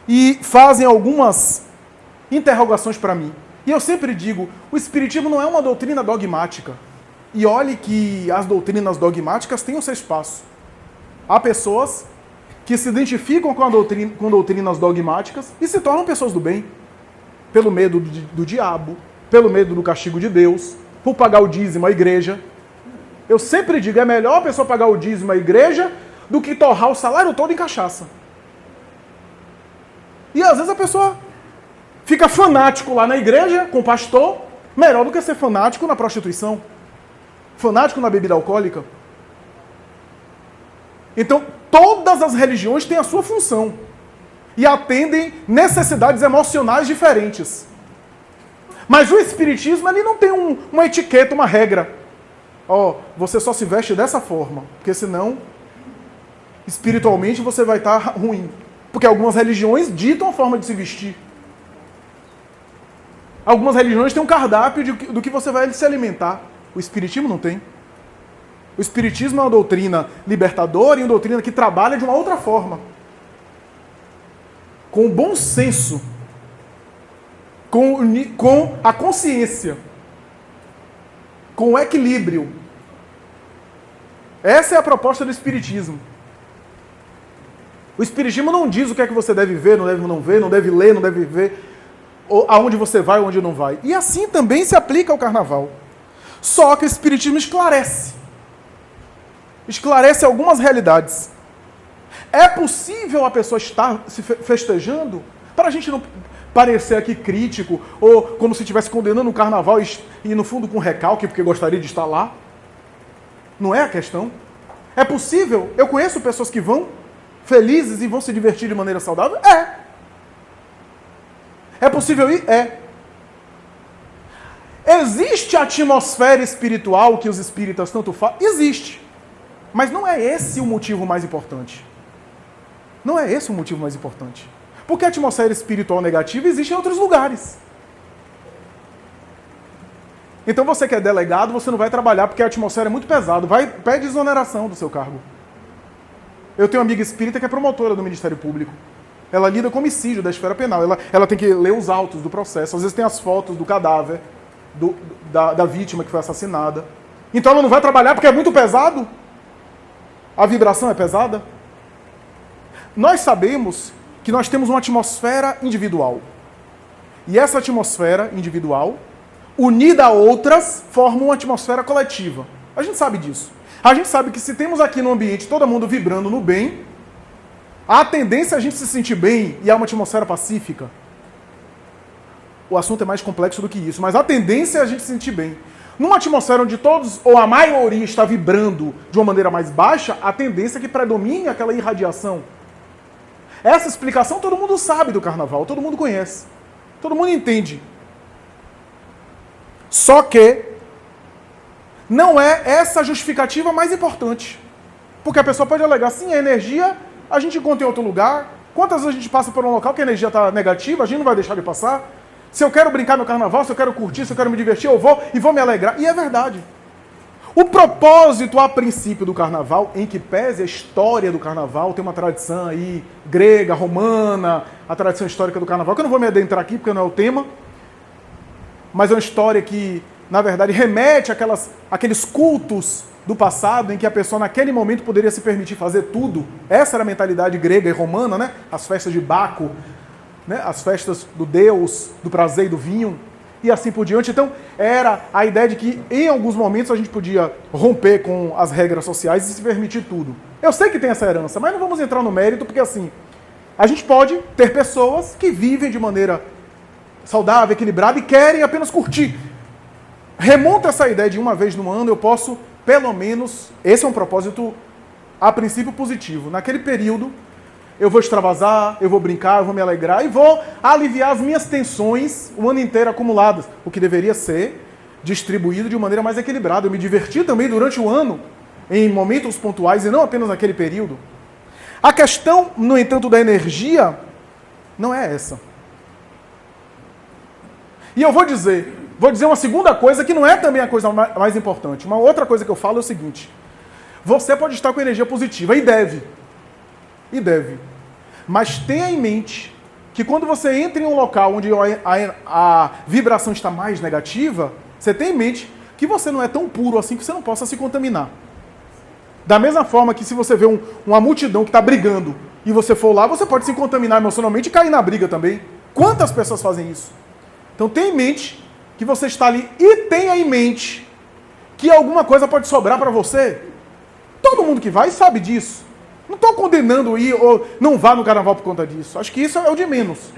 E fazem algumas interrogações para mim. E eu sempre digo, o espiritismo não é uma doutrina dogmática. E olhe que as doutrinas dogmáticas têm o seu espaço. Há pessoas que se identificam com doutrinas dogmáticas e se tornam pessoas do bem. Pelo medo do diabo, pelo medo do castigo de Deus, por pagar o dízimo à igreja. Eu sempre digo, é melhor a pessoa pagar o dízimo à igreja do que torrar o salário todo em cachaça. E às vezes a pessoa fica fanático lá na igreja, com o pastor, melhor do que ser fanático na prostituição, fanático na bebida alcoólica. Então, todas as religiões têm a sua função e atendem necessidades emocionais diferentes. Mas o espiritismo, ele não tem uma etiqueta, uma regra. Você só se veste dessa forma, porque senão, espiritualmente, você vai estar ruim. Porque algumas religiões ditam a forma de se vestir. Algumas religiões têm um cardápio do que você vai se alimentar. O espiritismo não tem. O espiritismo é uma doutrina libertadora e uma doutrina que trabalha de uma outra forma. Com o bom senso. Com a consciência. Com o equilíbrio. Essa é a proposta do espiritismo. O espiritismo não diz o que é que você deve ver, não deve não deve ler, não deve ver, aonde você vai, onde não vai. E assim também se aplica ao carnaval. Só que o espiritismo esclarece. Esclarece algumas realidades. É possível a pessoa estar se festejando? Para a gente não parecer aqui crítico, ou como se estivesse condenando o carnaval e no fundo com recalque, porque gostaria de estar lá. Não é a questão. É possível? Eu conheço pessoas que vão felizes e vão se divertir de maneira saudável? É. É possível ir? É. Existe a atmosfera espiritual que os espíritas tanto falam? Existe. Mas não é esse o motivo mais importante. Não é esse o motivo mais importante. Porque a atmosfera espiritual negativa existe em outros lugares. Então você que é delegado, você não vai trabalhar porque a atmosfera é muito pesada. Pede exoneração do seu cargo. Eu tenho uma amiga espírita que é promotora do Ministério Público. Ela lida com homicídio da esfera penal. Ela tem que ler os autos do processo. Às vezes tem as fotos do cadáver da vítima que foi assassinada. Então ela não vai trabalhar porque é muito pesado? A vibração é pesada? Nós sabemos que nós temos uma atmosfera individual. E essa atmosfera individual, unida a outras, forma uma atmosfera coletiva. A gente sabe disso. A gente sabe que se temos aqui no ambiente todo mundo vibrando no bem, a tendência é a gente se sentir bem e há uma atmosfera pacífica. O assunto é mais complexo do que isso, mas a tendência é a gente se sentir bem. Numa atmosfera onde todos, ou a maioria, está vibrando de uma maneira mais baixa, a tendência é que predomine aquela irradiação. Essa explicação todo mundo sabe do carnaval, todo mundo conhece. Todo mundo entende. Só que não é essa a justificativa mais importante. Porque a pessoa pode alegar, sim, a energia a gente encontra em outro lugar, Quantas vezes a gente passa por um local que a energia está negativa, a gente não vai deixar de passar? Se eu quero brincar meu carnaval, se eu quero curtir, se eu quero me divertir, eu vou e vou me alegrar. E é verdade. O propósito, a princípio, do carnaval, em que pese a história do carnaval, tem uma tradição aí grega, romana, a tradição histórica do carnaval, que eu não vou me adentrar aqui porque não é o tema, mas é uma história que, na verdade, remete àqueles cultos do passado em que a pessoa, naquele momento, poderia se permitir fazer tudo. Essa era a mentalidade grega e romana, né? As festas de Baco, né? As festas do deus, do prazer e do vinho, e assim por diante. Então, era a ideia de que, em alguns momentos, a gente podia romper com as regras sociais e se permitir tudo. Eu sei que tem essa herança, mas não vamos entrar no mérito, porque, assim, a gente pode ter pessoas que vivem de maneira saudável, equilibrada e querem apenas curtir. Remonta essa ideia de uma vez no ano eu posso, pelo menos, esse é um propósito, a princípio, positivo. Naquele período, eu vou extravasar, eu vou brincar, eu vou me alegrar e vou aliviar as minhas tensões o ano inteiro acumuladas, o que deveria ser distribuído de maneira mais equilibrada. Eu me diverti também durante o ano, em momentos pontuais e não apenas naquele período. A questão, no entanto, da energia não é essa. E eu vou dizer uma segunda coisa que não é também a coisa mais importante. Uma outra coisa que eu falo é o seguinte: você pode estar com energia positiva e deve. Mas tenha em mente que quando você entra em um local onde a vibração está mais negativa, você tem em mente que você não é tão puro assim que você não possa se contaminar. Da mesma forma que se você vê uma multidão que está brigando e você for lá, você pode se contaminar emocionalmente e cair na briga também. Quantas pessoas fazem isso? Então tenha em mente que você está ali e tenha em mente que alguma coisa pode sobrar para você. Todo mundo que vai sabe disso. Não estou condenando ir ou não vá no carnaval por conta disso. Acho que isso é o de menos.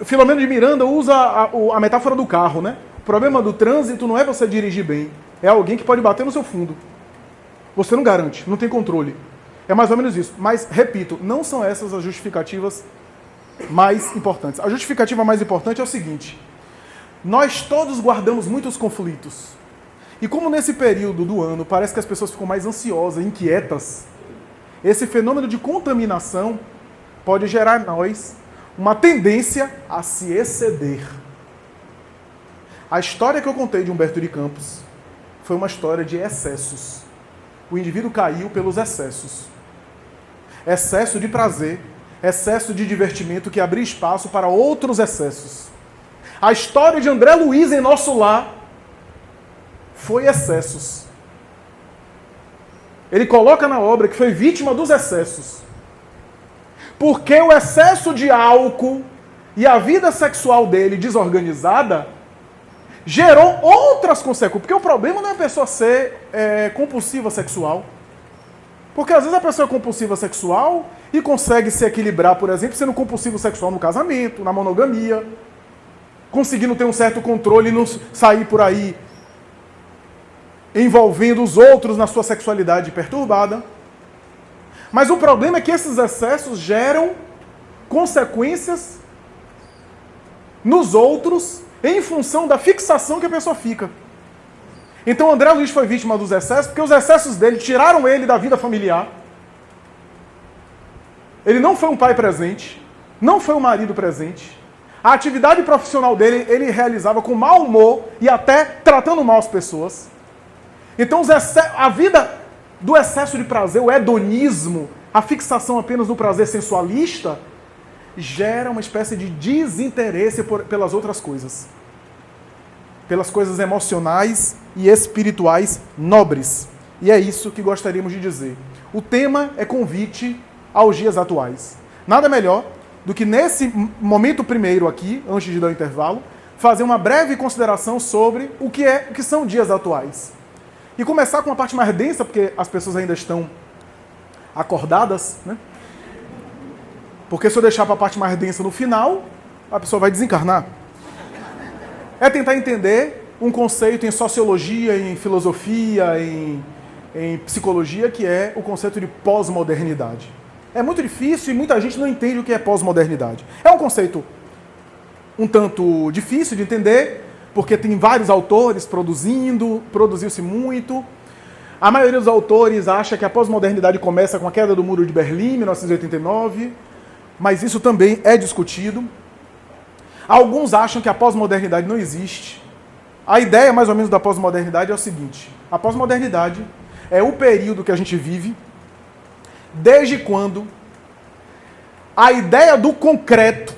Filomeno de Miranda usa a metáfora do carro, né? O problema do trânsito não é você dirigir bem. É alguém que pode bater no seu fundo. Você não garante, não tem controle. É mais ou menos isso. Mas, repito, não são essas as justificativas mais importantes. A justificativa mais importante é o seguinte: nós todos guardamos muitos conflitos. E como nesse período do ano parece que as pessoas ficam mais ansiosas, inquietas, esse fenômeno de contaminação pode gerar em nós uma tendência a se exceder. A história que eu contei de Humberto de Campos foi uma história de excessos. O indivíduo caiu pelos excessos. Excesso de prazer, excesso de divertimento que abria espaço para outros excessos. A história de André Luiz em Nosso Lar foi excessos. Ele coloca na obra que foi vítima dos excessos. Porque o excesso de álcool e a vida sexual dele desorganizada gerou outras consequências. Porque o problema não é a pessoa ser compulsiva sexual. Porque às vezes a pessoa é compulsiva sexual e consegue se equilibrar, por exemplo, sendo compulsivo sexual no casamento, na monogamia, conseguindo ter um certo controle e não sair por aí envolvendo os outros na sua sexualidade perturbada. Mas o problema é que esses excessos geram consequências nos outros em função da fixação que a pessoa fica. Então André Luiz foi vítima dos excessos porque os excessos dele tiraram ele da vida familiar. Ele não foi um pai presente, não foi um marido presente. A atividade profissional dele, ele realizava com mau humor e até tratando mal as pessoas. Então a vida do excesso de prazer, o hedonismo, a fixação apenas no prazer sensualista, gera uma espécie de desinteresse pelas outras coisas. Pelas coisas emocionais e espirituais nobres. E é isso que gostaríamos de dizer. O tema é convite aos dias atuais. Nada melhor do que nesse momento primeiro aqui, antes de dar o intervalo, fazer uma breve consideração sobre o que são dias atuais. E começar com uma parte mais densa, porque as pessoas ainda estão acordadas, né? Porque se eu deixar para a parte mais densa no final, a pessoa vai desencarnar. É tentar entender um conceito em sociologia, em filosofia, em psicologia, que é o conceito de pós-modernidade. É muito difícil e muita gente não entende o que é pós-modernidade. É um conceito um tanto difícil de entender, porque tem vários autores produziu-se muito. A maioria dos autores acha que a pós-modernidade começa com a queda do Muro de Berlim, em 1989, mas isso também é discutido. Alguns acham que a pós-modernidade não existe. A ideia, mais ou menos, da pós-modernidade é o seguinte: a pós-modernidade é o período que a gente vive desde quando a ideia do concreto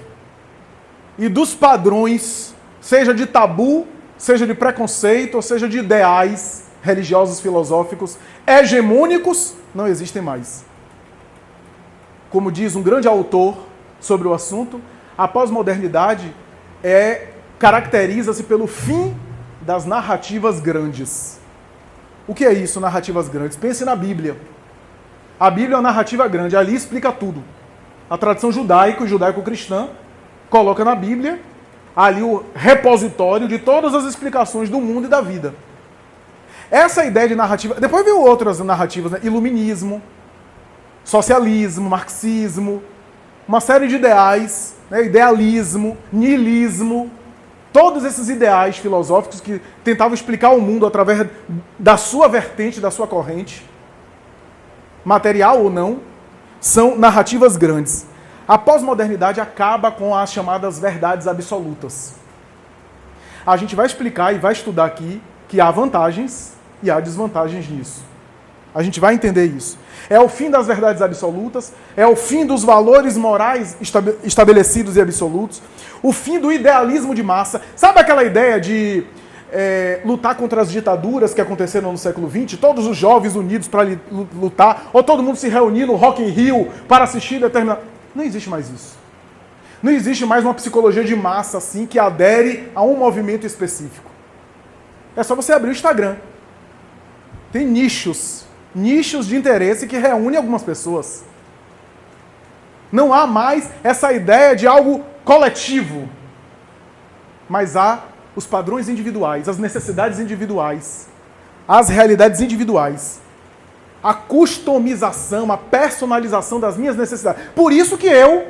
e dos padrões, seja de tabu, seja de preconceito, ou seja de ideais religiosos, filosóficos, hegemônicos, não existem mais. Como diz um grande autor sobre o assunto, a pós-modernidade caracteriza-se pelo fim das narrativas grandes. O que é isso, narrativas grandes? Pense na Bíblia. A Bíblia é uma narrativa grande, ali explica tudo. A tradição judaico-cristã, coloca na Bíblia ali o repositório de todas as explicações do mundo e da vida. Essa ideia de narrativa... Depois veio outras narrativas, né? Iluminismo, socialismo, marxismo, uma série de ideais, né? Idealismo, niilismo, todos esses ideais filosóficos que tentavam explicar o mundo através da sua vertente, da sua corrente, material ou não, são narrativas grandes. A pós-modernidade acaba com as chamadas verdades absolutas. A gente vai explicar e vai estudar aqui que há vantagens e há desvantagens nisso. A gente vai entender isso. É o fim das verdades absolutas, é o fim dos valores morais estabelecidos e absolutos, o fim do idealismo de massa. Sabe aquela ideia de lutar contra as ditaduras que aconteceram no século XX? Todos os jovens unidos para lutar, ou todo mundo se reunir no Rock in Rio para assistir determinado... Não existe mais isso. Não existe mais uma psicologia de massa assim que adere a um movimento específico. É só você abrir o Instagram. Tem nichos de interesse que reúnem algumas pessoas. Não há mais essa ideia de algo coletivo, mas há os padrões individuais, as necessidades individuais, as realidades individuais, a customização, a personalização das minhas necessidades. Por isso que eu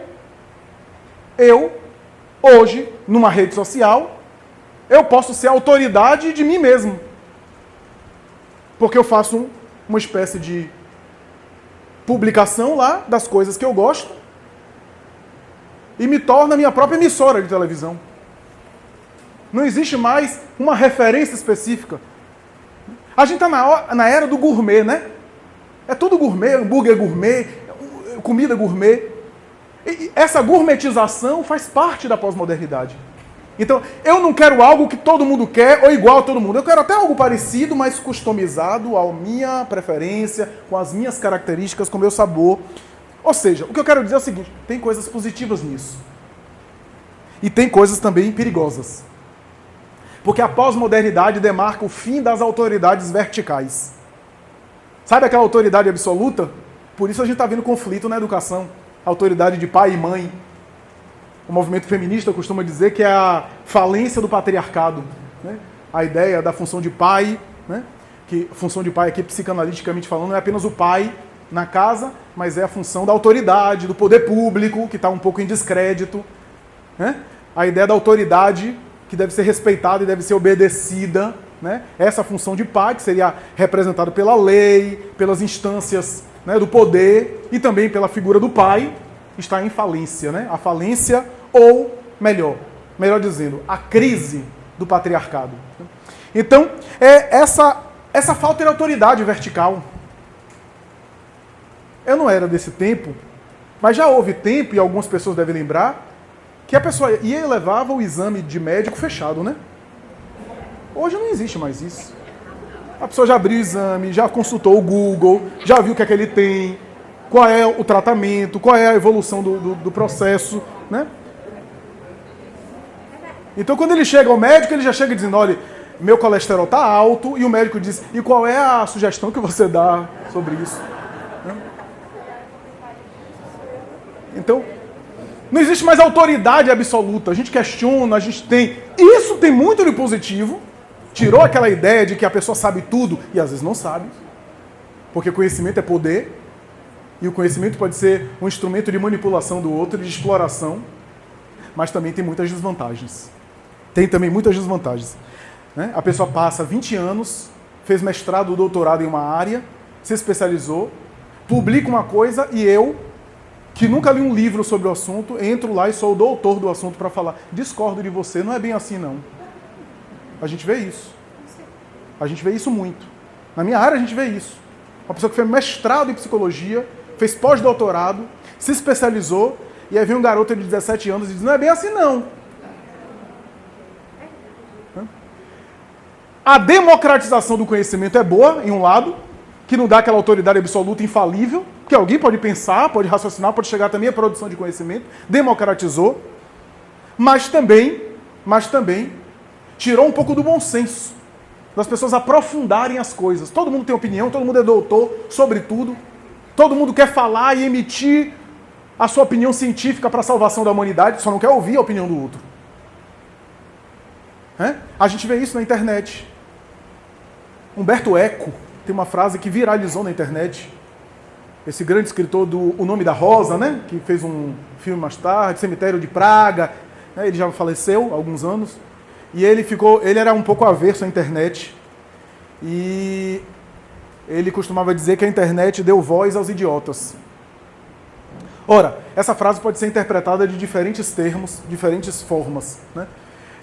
hoje, numa rede social, eu posso ser autoridade de mim mesmo. Porque eu faço uma espécie de publicação lá das coisas que eu gosto e me torna a minha própria emissora de televisão. Não existe mais uma referência específica. A gente está na era do gourmet, né? É tudo gourmet, hambúrguer gourmet, comida gourmet. E essa gourmetização faz parte da pós-modernidade. Então, eu não quero algo que todo mundo quer ou igual a todo mundo. Eu quero até algo parecido, mas customizado à minha preferência, com as minhas características, com o meu sabor. Ou seja, o que eu quero dizer é o seguinte: tem coisas positivas nisso. E tem coisas também perigosas. Porque a pós-modernidade demarca o fim das autoridades verticais. Sabe aquela autoridade absoluta? Por isso a gente está vendo conflito na educação. A autoridade de pai e mãe. O movimento feminista costuma dizer que é a falência do patriarcado. Né? A ideia da função de pai, né? Que a função de pai aqui, psicanaliticamente falando, não é apenas o pai na casa, mas é a função da autoridade, do poder público, que está um pouco em descrédito. Né? A ideia da autoridade que deve ser respeitada e deve ser obedecida. Né? Essa função de pai, que seria representada pela lei, pelas instâncias, né, do poder, e também pela figura do pai, está em falência. Né? A falência, ou melhor dizendo, a crise do patriarcado. Então, essa falta de autoridade vertical. Eu não era desse tempo, mas já houve tempo, e algumas pessoas devem lembrar, que a pessoa ia e levava o exame de médico fechado, né? Hoje não existe mais isso. A pessoa já abriu o exame, já consultou o Google, já viu o que é que ele tem, qual é o tratamento, qual é a evolução do processo, né? Então, quando ele chega ao médico, ele já chega dizendo: olha, meu colesterol está alto, e o médico diz: e qual é a sugestão que você dá sobre isso? Né? Então, não existe mais autoridade absoluta. A gente questiona, a gente tem... Isso tem muito de positivo. Tirou aquela ideia de que a pessoa sabe tudo, e às vezes não sabe. Porque conhecimento é poder, e o conhecimento pode ser um instrumento de manipulação do outro, de exploração, mas também tem muitas desvantagens. Tem também muitas desvantagens. Né? A pessoa passa 20 anos, fez mestrado ou doutorado em uma área, se especializou, publica uma coisa e eu que nunca li um livro sobre o assunto, entro lá e sou o doutor do assunto para falar, discordo de você, não é bem assim não. A gente vê isso. A gente vê isso muito. Na minha área a gente vê isso. Uma pessoa que fez mestrado em psicologia, fez pós-doutorado, se especializou, e aí vem um garoto de 17 anos e diz, não é bem assim não. A democratização do conhecimento é boa, em um lado, que não dá aquela autoridade absoluta infalível, que alguém pode pensar, pode raciocinar, pode chegar também à produção de conhecimento, democratizou, mas também tirou um pouco do bom senso, das pessoas aprofundarem as coisas. Todo mundo tem opinião, todo mundo é doutor sobre tudo, todo mundo quer falar e emitir a sua opinião científica para a salvação da humanidade, só não quer ouvir a opinião do outro. A gente vê isso na internet. Humberto Eco tem uma frase que viralizou na internet. Esse grande escritor do O Nome da Rosa, né? Que fez um filme mais tarde, Cemitério de Praga. Né? Ele já faleceu há alguns anos. E ele era um pouco averso à internet. E ele costumava dizer que a internet deu voz aos idiotas. Ora, essa frase pode ser interpretada de diferentes termos, diferentes formas. Né?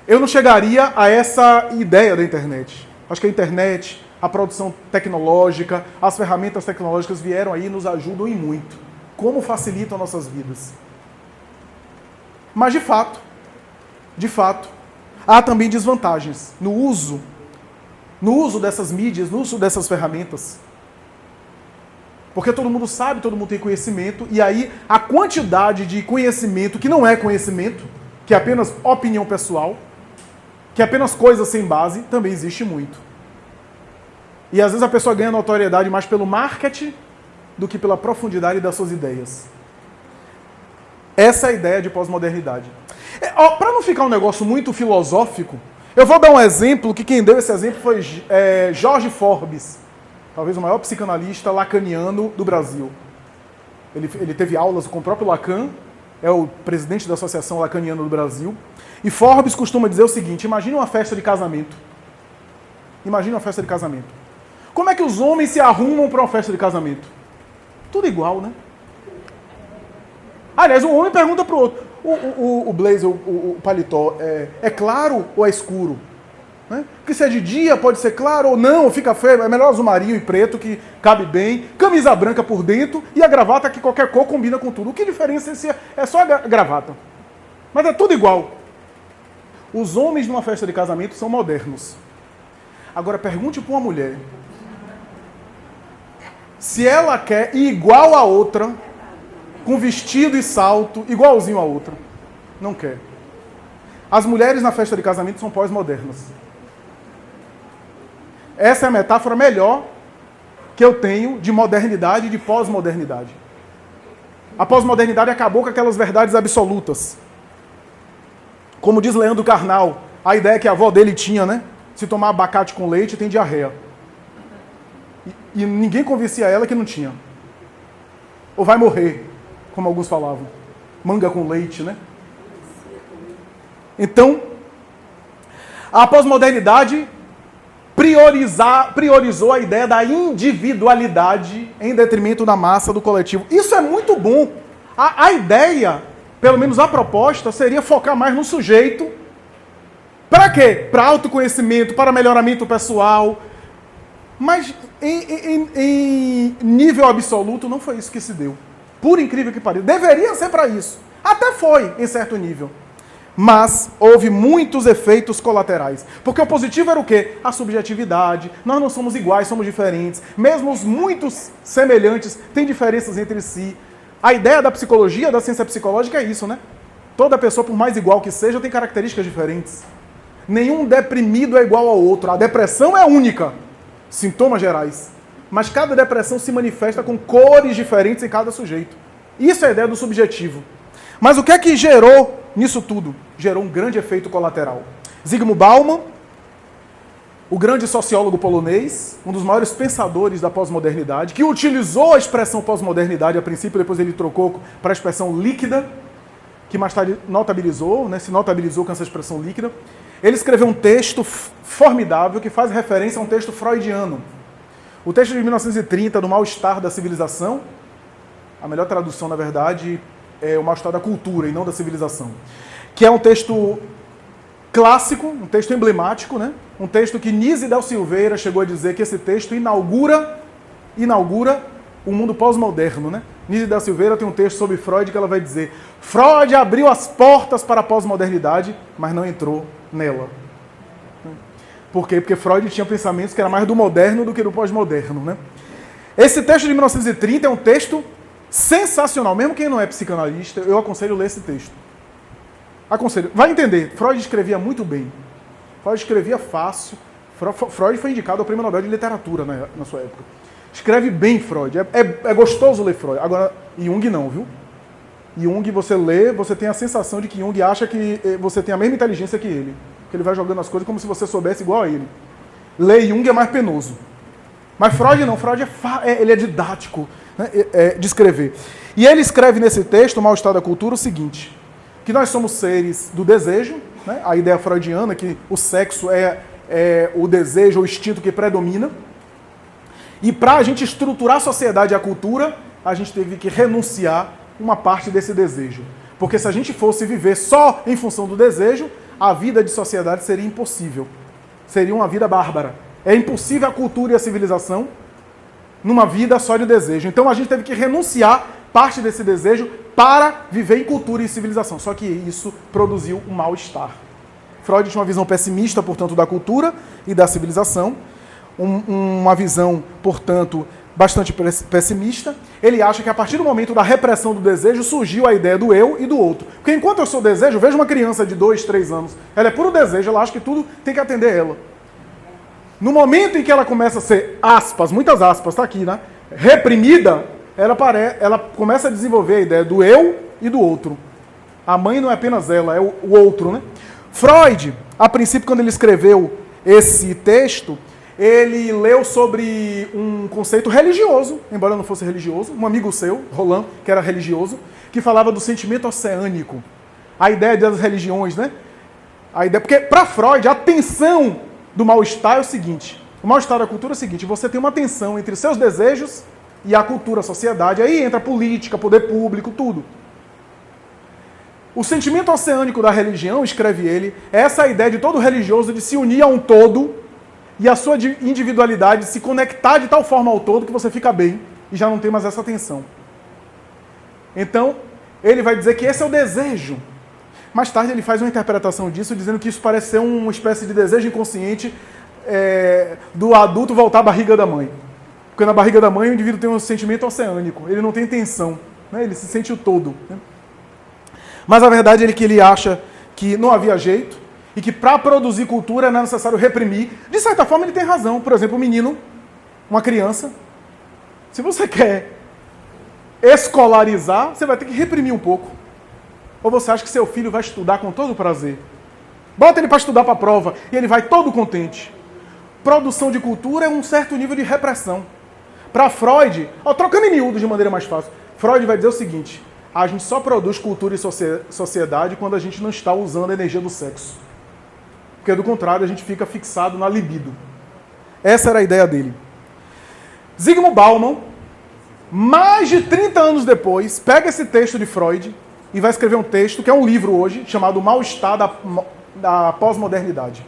Eu não chegaria a essa ideia da internet. Acho que a internet, a produção tecnológica, as ferramentas tecnológicas vieram aí e nos ajudam e muito. Como facilitam nossas vidas. Mas, de fato, há também desvantagens no uso dessas mídias, no uso dessas ferramentas. Porque todo mundo sabe, todo mundo tem conhecimento, e aí a quantidade de conhecimento que não é conhecimento, que é apenas opinião pessoal, que é apenas coisas sem base, também existe muito. E às vezes a pessoa ganha notoriedade mais pelo marketing do que pela profundidade das suas ideias. Essa é a ideia de pós-modernidade. Para não ficar um negócio muito filosófico, eu vou dar um exemplo, que quem deu esse exemplo foi Jorge Forbes, talvez o maior psicanalista lacaniano do Brasil. Ele teve aulas com o próprio Lacan, é o presidente da Associação Lacaniana do Brasil. E Forbes costuma dizer o seguinte, imagine uma festa de casamento. Imagine uma festa de casamento. Como é que os homens se arrumam para uma festa de casamento? Tudo igual, né? Aliás, um homem pergunta para o outro, o blazer, o paletó, é claro ou é escuro? Né? Porque se é de dia, pode ser claro ou não, fica feio, é melhor azul marinho e preto, que cabe bem, camisa branca por dentro e a gravata que qualquer cor combina com tudo. O que diferencia é só a gravata. Mas é tudo igual. Os homens numa festa de casamento são modernos. Agora pergunte para uma mulher se ela quer ir igual a outra, com vestido e salto, igualzinho a outra. Não quer. As mulheres na festa de casamento são pós-modernas. Essa é a metáfora melhor que eu tenho de modernidade e de pós-modernidade. A pós-modernidade acabou com aquelas verdades absolutas. Como diz Leandro Carnal, a ideia que a avó dele tinha, né? Se tomar abacate com leite, tem diarreia. E ninguém convencia ela que não tinha. Ou vai morrer, como alguns falavam. Manga com leite, né? Então, a pós-modernidade priorizou a ideia da individualidade em detrimento da massa, do coletivo. Isso é muito bom. A ideia, pelo menos a proposta, seria focar mais no sujeito. Para quê? Para autoconhecimento, para melhoramento pessoal. Mas em nível absoluto não foi isso que se deu. Por incrível que pareça. Deveria ser para isso. Até foi, em certo nível. Mas houve muitos efeitos colaterais. Porque o positivo era o quê? A subjetividade. Nós não somos iguais, somos diferentes. Mesmo os muitos semelhantes têm diferenças entre si. A ideia da psicologia, da ciência psicológica é isso, né? Toda pessoa, por mais igual que seja, tem características diferentes. Nenhum deprimido é igual ao outro. A depressão é única. Sintomas gerais. Mas cada depressão se manifesta com cores diferentes em cada sujeito. Isso é a ideia do subjetivo. Mas o que é que gerou nisso tudo? Gerou um grande efeito colateral. Zygmunt Bauman, o grande sociólogo polonês, um dos maiores pensadores da pós-modernidade, que utilizou a expressão pós-modernidade a princípio, depois ele trocou para a expressão líquida, que mais tarde notabilizou, né, se notabilizou com essa expressão líquida. Ele escreveu um texto formidável que faz referência a um texto freudiano. O texto de 1930, do Mal-Estar da Civilização, a melhor tradução, na verdade, é o mal-estar da cultura e não da civilização, que é um texto clássico, um texto emblemático, né? Um texto que Nise Del Silveira chegou a dizer que esse texto inaugura o mundo pós-moderno, né? Nise Del Silveira tem um texto sobre Freud que ela vai dizer: Freud abriu as portas para a pós-modernidade, mas não entrou nela. Por quê? Porque Freud tinha pensamentos que eram mais do moderno do que do pós-moderno, né? Esse texto de 1930 é um texto sensacional. Mesmo quem não é psicanalista, eu aconselho ler esse texto. Aconselho. Vai entender. Freud escrevia muito bem. Freud escrevia fácil. Freud foi indicado ao Prêmio Nobel de Literatura na sua época. Escreve bem Freud. É gostoso ler Freud. Agora, Jung não, viu? Jung, você lê, você tem a sensação de que Jung acha que você tem a mesma inteligência que ele. Que ele vai jogando as coisas como se você soubesse igual a ele. Ler Jung é mais penoso. Mas Freud não. Freud ele é didático, né, de escrever. E ele escreve nesse texto, O Mal-Estar da Cultura, o seguinte: que nós somos seres do desejo, né, a ideia freudiana que o sexo é o desejo, o instinto que predomina. E para a gente estruturar a sociedade e a cultura, a gente teve que renunciar uma parte desse desejo. Porque se a gente fosse viver só em função do desejo, a vida de sociedade seria impossível. Seria uma vida bárbara. É impossível a cultura e a civilização numa vida só de desejo. Então a gente teve que renunciar parte desse desejo para viver em cultura e civilização. Só que isso produziu um mal-estar. Freud tinha uma visão pessimista, portanto, da cultura e da civilização. Uma visão, portanto, bastante pessimista. Ele acha que a partir do momento da repressão do desejo surgiu a ideia do eu e do outro. Porque enquanto eu sou desejo, vejo uma criança de 2, 3 anos, ela é puro desejo, ela acha que tudo tem que atender ela. No momento em que ela começa a ser, aspas, muitas aspas, tá aqui, né? Reprimida, ela começa a desenvolver a ideia do eu e do outro. A mãe não é apenas ela, é o outro, né? Freud, a princípio, quando ele escreveu esse texto, ele leu sobre um conceito religioso, embora não fosse religioso, um amigo seu, Roland, que era religioso, que falava do sentimento oceânico. A ideia das religiões, né? Porque para Freud, a tensão do mal-estar é o seguinte: o mal-estar da cultura é o seguinte: você tem uma tensão entre os seus desejos e a cultura, a sociedade, aí entra a política, poder público, tudo. O sentimento oceânico da religião, escreve ele, é essa ideia de todo religioso de se unir a um todo e a sua individualidade se conectar de tal forma ao todo que você fica bem e já não tem mais essa tensão. Então, ele vai dizer que esse é o desejo. Mais tarde ele faz uma interpretação disso, dizendo que isso parece ser uma espécie de desejo inconsciente do adulto voltar à barriga da mãe. Porque na barriga da mãe o indivíduo tem um sentimento oceânico, ele não tem tensão, né? Ele se sente o todo. Né? Mas a verdade é que ele acha que não havia jeito, e que para produzir cultura não é necessário reprimir. De certa forma ele tem razão. Por exemplo, um menino, uma criança, se você quer escolarizar, você vai ter que reprimir um pouco. Ou você acha que seu filho vai estudar com todo prazer? Bota ele para estudar para a prova e ele vai todo contente. Produção de cultura é um certo nível de repressão. Para Freud, trocando em miúdos de maneira mais fácil, Freud vai dizer o seguinte: a gente só produz cultura e sociedade quando a gente não está usando a energia do sexo. Porque, do contrário, a gente fica fixado na libido. Essa era a ideia dele. Zygmunt Bauman, mais de 30 anos depois, pega esse texto de Freud e vai escrever um texto, que é um livro hoje, chamado O Mal-Estar da Pós-Modernidade.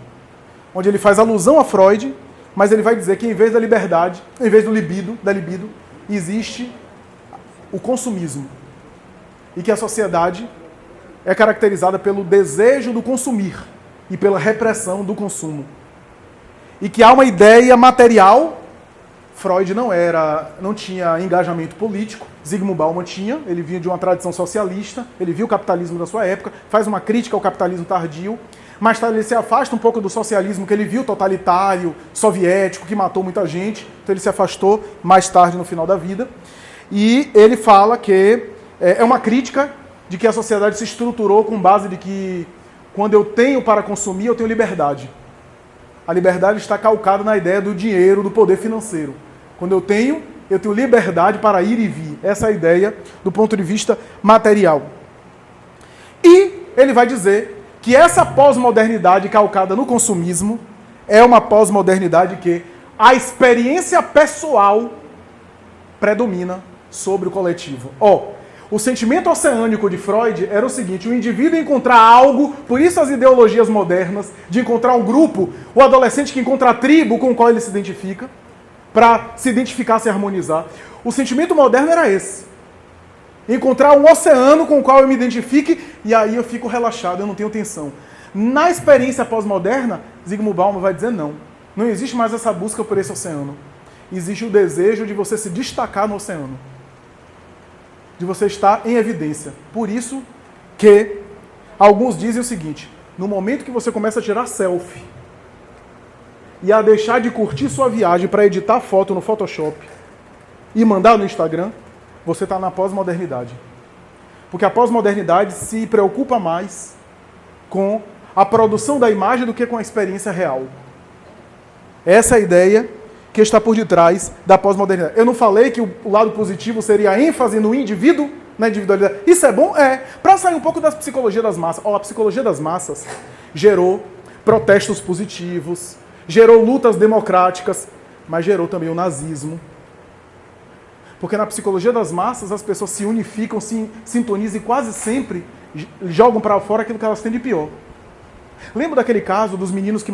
Onde ele faz alusão a Freud, mas ele vai dizer que em vez da liberdade, em vez da libido, existe o consumismo. E que a sociedade é caracterizada pelo desejo do consumir e pela repressão do consumo. E que há uma ideia material. Freud não tinha engajamento político, Zygmunt Bauman tinha, ele vinha de uma tradição socialista, ele viu o capitalismo da sua época, faz uma crítica ao capitalismo tardio, mais tarde ele se afasta um pouco do socialismo que ele viu totalitário, soviético, que matou muita gente, então ele se afastou mais tarde no final da vida, e ele fala que é uma crítica de que a sociedade se estruturou com base de que quando eu tenho para consumir, eu tenho liberdade. A liberdade está calcada na ideia do dinheiro, do poder financeiro. Quando eu tenho liberdade para ir e vir. Essa é a ideia do ponto de vista material. E ele vai dizer que essa pós-modernidade calcada no consumismo é uma pós-modernidade que a experiência pessoal predomina sobre o coletivo. O sentimento oceânico de Freud era o seguinte: o indivíduo encontrar algo, por isso as ideologias modernas, de encontrar um grupo, o adolescente que encontra a tribo com o qual ele se identifica, para se identificar, se harmonizar. O sentimento moderno era esse. Encontrar um oceano com o qual eu me identifique, e aí eu fico relaxado, eu não tenho tensão. Na experiência pós-moderna, Zygmunt Bauman vai dizer não. Não existe mais essa busca por esse oceano. Existe o desejo de você se destacar no oceano. De você estar em evidência. Por isso que alguns dizem o seguinte: no momento que você começa a tirar selfie e a deixar de curtir sua viagem para editar foto no Photoshop e mandar no Instagram, você está na pós-modernidade. Porque a pós-modernidade se preocupa mais com a produção da imagem do que com a experiência real. Essa é a ideia que está por detrás da pós-modernidade. Eu não falei que o lado positivo seria a ênfase no indivíduo, na individualidade. Isso é bom? É. Para sair um pouco da psicologia das massas. A psicologia das massas gerou protestos positivos, gerou lutas democráticas, mas gerou também o nazismo. Porque na psicologia das massas as pessoas se unificam, se sintonizam e quase sempre jogam para fora aquilo que elas têm de pior. Lembra daquele caso dos meninos que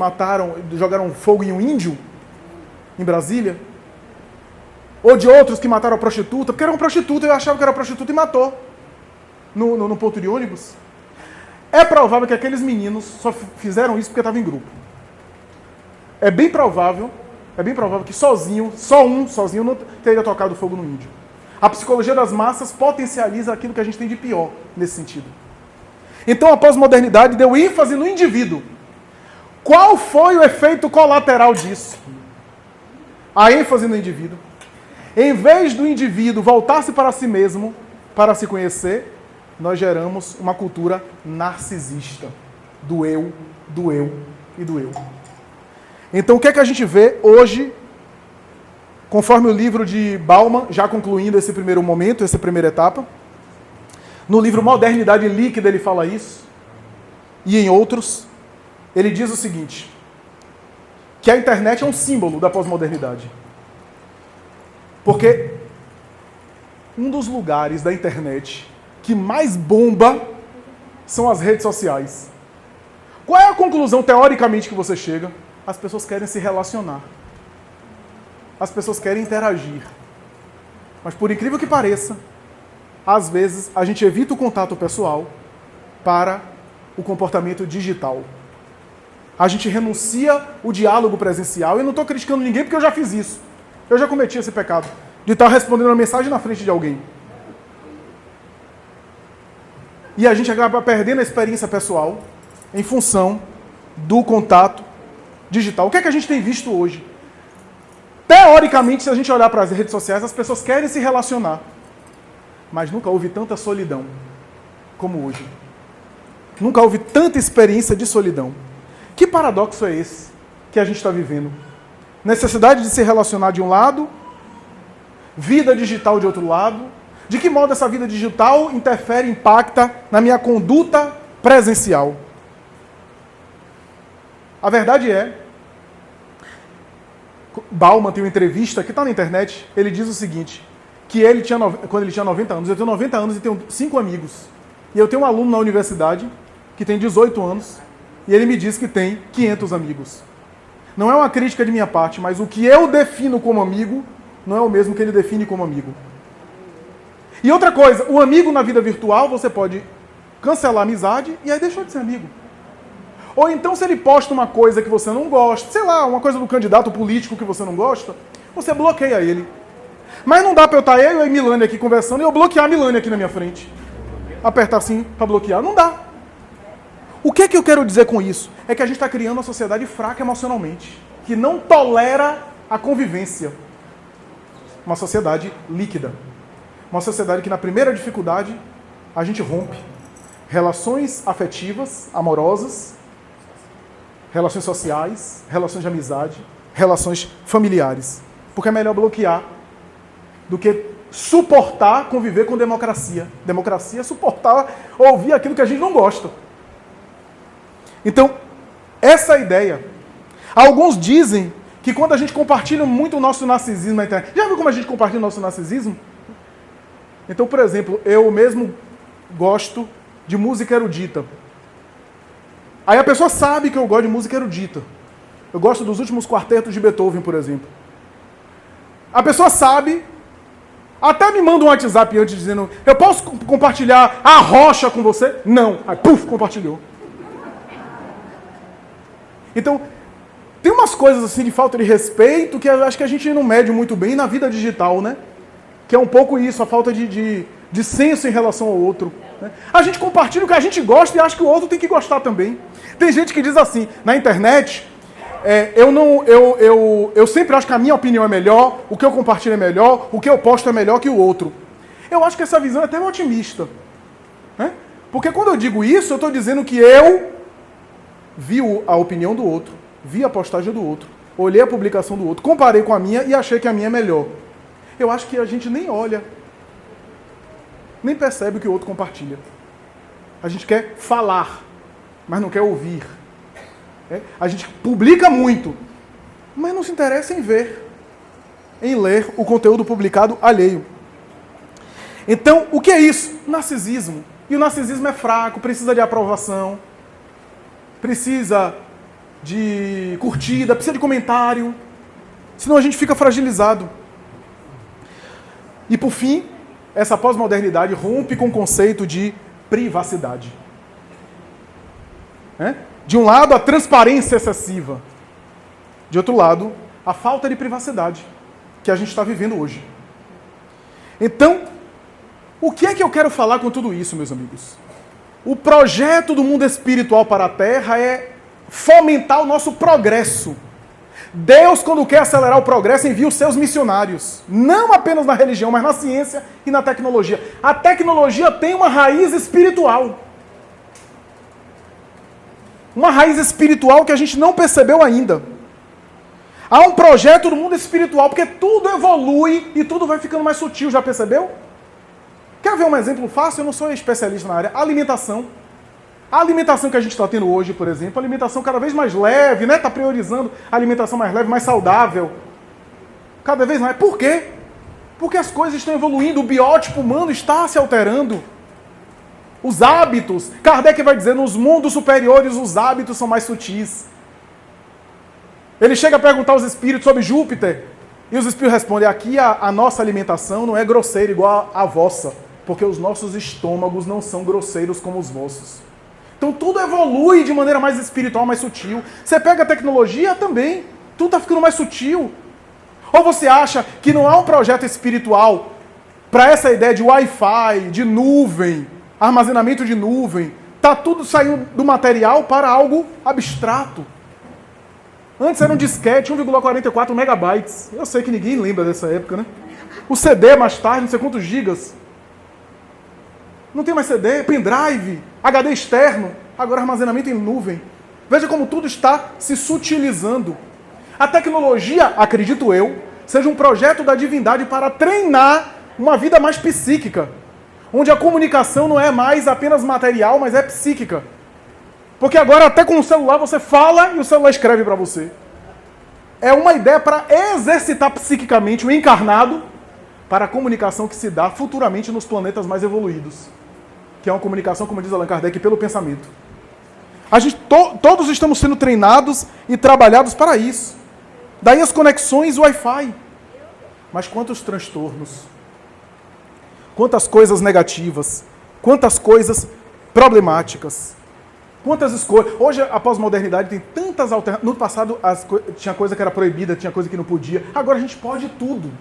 jogaram fogo em um índio? Em Brasília? Ou de outros que mataram a prostituta, porque era uma prostituta, eu achava que era prostituta e matou no ponto de ônibus. É provável que aqueles meninos só fizeram isso porque estavam em grupo. É bem provável que sozinho não teria tocado fogo no índio. A psicologia das massas potencializa aquilo que a gente tem de pior nesse sentido. Então a pós-modernidade deu ênfase no indivíduo. Qual foi o efeito colateral disso? A ênfase no indivíduo. Em vez do indivíduo voltar-se para si mesmo, para se conhecer, nós geramos uma cultura narcisista. Do eu e do eu. Então o que é que a gente vê hoje, conforme o livro de Bauman, já concluindo esse primeiro momento, essa primeira etapa? No livro Modernidade Líquida ele fala isso, e em outros, ele diz o seguinte: que a internet é um símbolo da pós-modernidade. Porque um dos lugares da internet que mais bomba são as redes sociais. Qual é a conclusão, teoricamente, que você chega? As pessoas querem se relacionar. As pessoas querem interagir. Mas, por incrível que pareça, às vezes a gente evita o contato pessoal para o comportamento digital. A gente renuncia o diálogo presencial. E eu não estou criticando ninguém porque eu já fiz isso. Eu já cometi esse pecado de estar respondendo uma mensagem na frente de alguém. E a gente acaba perdendo a experiência pessoal em função do contato digital. O que é que a gente tem visto hoje? Teoricamente, se a gente olhar para as redes sociais, as pessoas querem se relacionar. Mas nunca houve tanta solidão como hoje. Nunca houve tanta experiência de solidão. Que paradoxo é esse que a gente está vivendo? Necessidade de se relacionar de um lado, vida digital de outro lado. De que modo essa vida digital interfere, impacta na minha conduta presencial? A verdade é, Bauman tem uma entrevista que está na internet, ele diz o seguinte, que quando ele tinha 90 anos, eu tenho 90 anos e tenho 5 amigos. E eu tenho um aluno na universidade que tem 18 anos e ele me diz que tem 500 amigos. Não é uma crítica de minha parte, mas o que eu defino como amigo não é o mesmo que ele define como amigo. E outra coisa, o amigo na vida virtual, você pode cancelar a amizade e aí deixou de ser amigo. Ou então, se ele posta uma coisa que você não gosta, sei lá, uma coisa do candidato político que você não gosta, você bloqueia ele. Mas não dá para eu estar eu e a Milânia aqui conversando e eu bloquear a Milânia aqui na minha frente. Apertar assim para bloquear. Não dá. O que é que eu quero dizer com isso? É que a gente está criando uma sociedade fraca emocionalmente, que não tolera a convivência. Uma sociedade líquida. Uma sociedade que na primeira dificuldade a gente rompe. Relações afetivas, amorosas, relações sociais, relações de amizade, relações familiares. Porque é melhor bloquear do que suportar conviver com democracia. Democracia é suportar ouvir aquilo que a gente não gosta. Então, essa ideia. Alguns dizem que quando a gente compartilha muito o nosso narcisismo na internet... Já viu como a gente compartilha o nosso narcisismo? Então, por exemplo, eu mesmo gosto de música erudita. Aí a pessoa sabe que eu gosto de música erudita. Eu gosto dos últimos quartetos de Beethoven, por exemplo. A pessoa sabe, até me manda um WhatsApp antes dizendo: eu posso compartilhar a rocha com você? Não. Aí, puf, compartilhou. Então, tem umas coisas assim de falta de respeito que eu acho que a gente não mede muito bem na vida digital, né? Que é um pouco isso, a falta de senso em relação ao outro. Né? A gente compartilha o que a gente gosta e acha que o outro tem que gostar também. Tem gente que diz assim, na internet, eu sempre acho que a minha opinião é melhor, o que eu compartilho é melhor, o que eu posto é melhor que o outro. Eu acho que essa visão é até otimista. Né? Porque quando eu digo isso, eu estou dizendo que eu vi a opinião do outro, vi a postagem do outro, olhei a publicação do outro, comparei com a minha e achei que a minha é melhor. Eu acho que a gente nem olha, nem percebe o que o outro compartilha. A gente quer falar, mas não quer ouvir. A gente publica muito, mas não se interessa em ver, em ler o conteúdo publicado alheio. Então, o que é isso? Narcisismo. E o narcisismo é fraco, precisa de aprovação, precisa de curtida, precisa de comentário, senão a gente fica fragilizado. E por fim, essa pós-modernidade rompe com o conceito de privacidade. De um lado, a transparência excessiva. De outro lado, a falta de privacidade que a gente está vivendo hoje. Então, o que é que eu quero falar com tudo isso, meus amigos? O projeto do mundo espiritual para a Terra é fomentar o nosso progresso. Deus, quando quer acelerar o progresso, envia os seus missionários. Não apenas na religião, mas na ciência e na tecnologia. A tecnologia tem uma raiz espiritual. Uma raiz espiritual que a gente não percebeu ainda. Há um projeto do mundo espiritual, porque tudo evolui e tudo vai ficando mais sutil, já percebeu? Quer ver um exemplo fácil? Eu não sou especialista na área. Alimentação. A alimentação que a gente está tendo hoje, por exemplo, a alimentação cada vez mais leve, né? Está priorizando a alimentação mais leve, mais saudável. Cada vez mais. Por quê? Porque as coisas estão evoluindo, o biótipo humano está se alterando. Os hábitos, Kardec vai dizer, nos mundos superiores os hábitos são mais sutis. Ele chega a perguntar aos espíritos sobre Júpiter, e os espíritos respondem, aqui a nossa alimentação não é grosseira igual a vossa, porque os nossos estômagos não são grosseiros como os vossos. Então tudo evolui de maneira mais espiritual, mais sutil. Você pega a tecnologia também, tudo está ficando mais sutil. Ou você acha que não há um projeto espiritual para essa ideia de Wi-Fi, de nuvem, armazenamento de nuvem? Está tudo saindo do material para algo abstrato. Antes era um disquete, 1,44 megabytes. Eu sei que ninguém lembra dessa época, né? O CD mais tarde, não sei quantos gigas. Não tem mais CD, pendrive, HD externo, agora armazenamento em nuvem. Veja como tudo está se sutilizando. A tecnologia, acredito eu, seja um projeto da divindade para treinar uma vida mais psíquica, onde a comunicação não é mais apenas material, mas é psíquica. Porque agora até com o celular você fala e o celular escreve para você. É uma ideia para exercitar psiquicamente o encarnado para a comunicação que se dá futuramente nos planetas mais evoluídos. Que é uma comunicação, como diz Allan Kardec, pelo pensamento. Todos estamos sendo treinados e trabalhados para isso. Daí as conexões Wi-Fi. Mas quantos transtornos, quantas coisas negativas, quantas coisas problemáticas, quantas escolhas. Hoje a pós-modernidade tem tantas alternativas. No passado tinha coisa que era proibida, tinha coisa que não podia. Agora a gente pode tudo.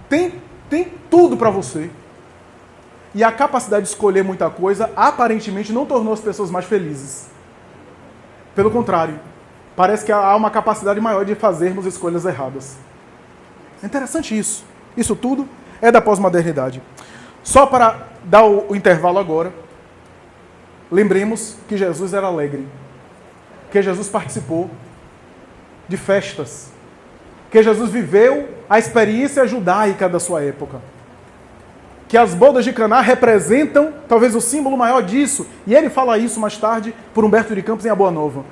Tem tudo para você. E a capacidade de escolher muita coisa, aparentemente, não tornou as pessoas mais felizes. Pelo contrário, parece que há uma capacidade maior de fazermos escolhas erradas. É interessante isso. Isso tudo é da pós-modernidade. Só para dar o intervalo agora, lembremos que Jesus era alegre. Que Jesus participou de festas. Que Jesus viveu a experiência judaica da sua época. Que as bodas de Caná representam talvez o símbolo maior disso. E ele fala isso mais tarde por Humberto de Campos em A Boa Nova.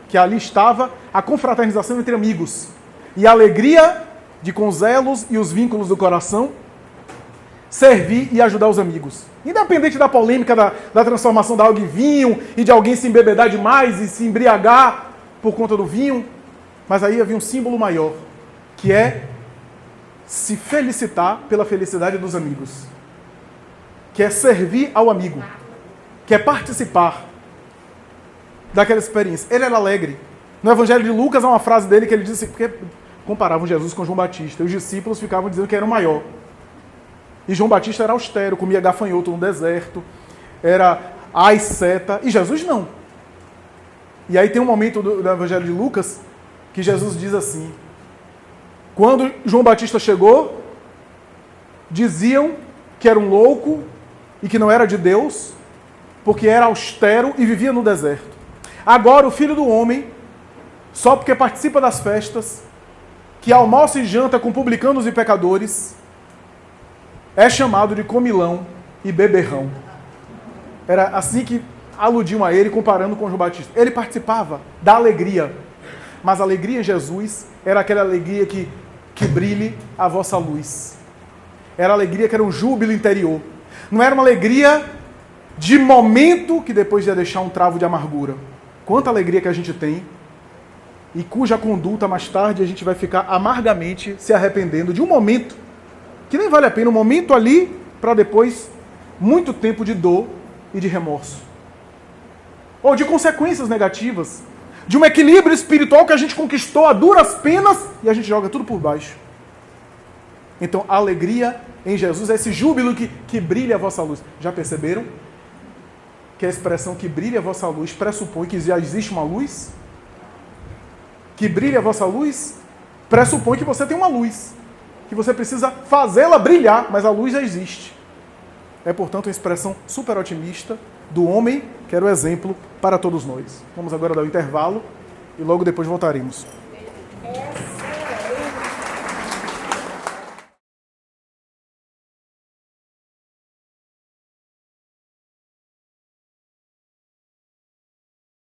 Que ali estava a confraternização entre amigos. E a alegria de com os elos e os vínculos do coração servir e ajudar os amigos. Independente da polêmica da transformação da água em vinho e de alguém se embebedar demais e se embriagar por conta do vinho, mas aí havia um símbolo maior, que é se felicitar pela felicidade dos amigos, que é servir ao amigo, que é participar daquela experiência. Ele era alegre. No Evangelho de Lucas há uma frase dele que ele disse, porque comparavam Jesus com João Batista, e os discípulos ficavam dizendo que era o maior. E João Batista era austero, comia gafanhoto no deserto, era asceta, e Jesus não. E aí tem um momento do Evangelho de Lucas que Jesus diz assim: quando João Batista chegou, diziam que era um louco e que não era de Deus, porque era austero e vivia no deserto. Agora o Filho do Homem, só porque participa das festas, que almoça e janta com publicanos e pecadores, é chamado de comilão e beberrão. Era assim que aludiam a ele, comparando com João Batista. Ele participava da alegria, mas a alegria em Jesus era aquela alegria que brilhe a vossa luz. Era a alegria que era um júbilo interior. Não era uma alegria de momento que depois ia deixar um travo de amargura. Quanta alegria que a gente tem e cuja conduta mais tarde a gente vai ficar amargamente se arrependendo de um momento que nem vale a pena, um momento ali para depois muito tempo de dor e de remorso. Ou de consequências negativas, de um equilíbrio espiritual que a gente conquistou a duras penas e a gente joga tudo por baixo. Então a alegria em Jesus é esse júbilo que brilha a vossa luz. Já perceberam que a expressão que brilha a vossa luz pressupõe que já existe uma luz? Que brilha a vossa luz pressupõe que você tem uma luz, que você precisa fazê-la brilhar, mas a luz já existe. É, portanto, uma expressão super otimista do homem que era o exemplo para todos nós. Vamos agora dar o intervalo e logo depois voltaremos.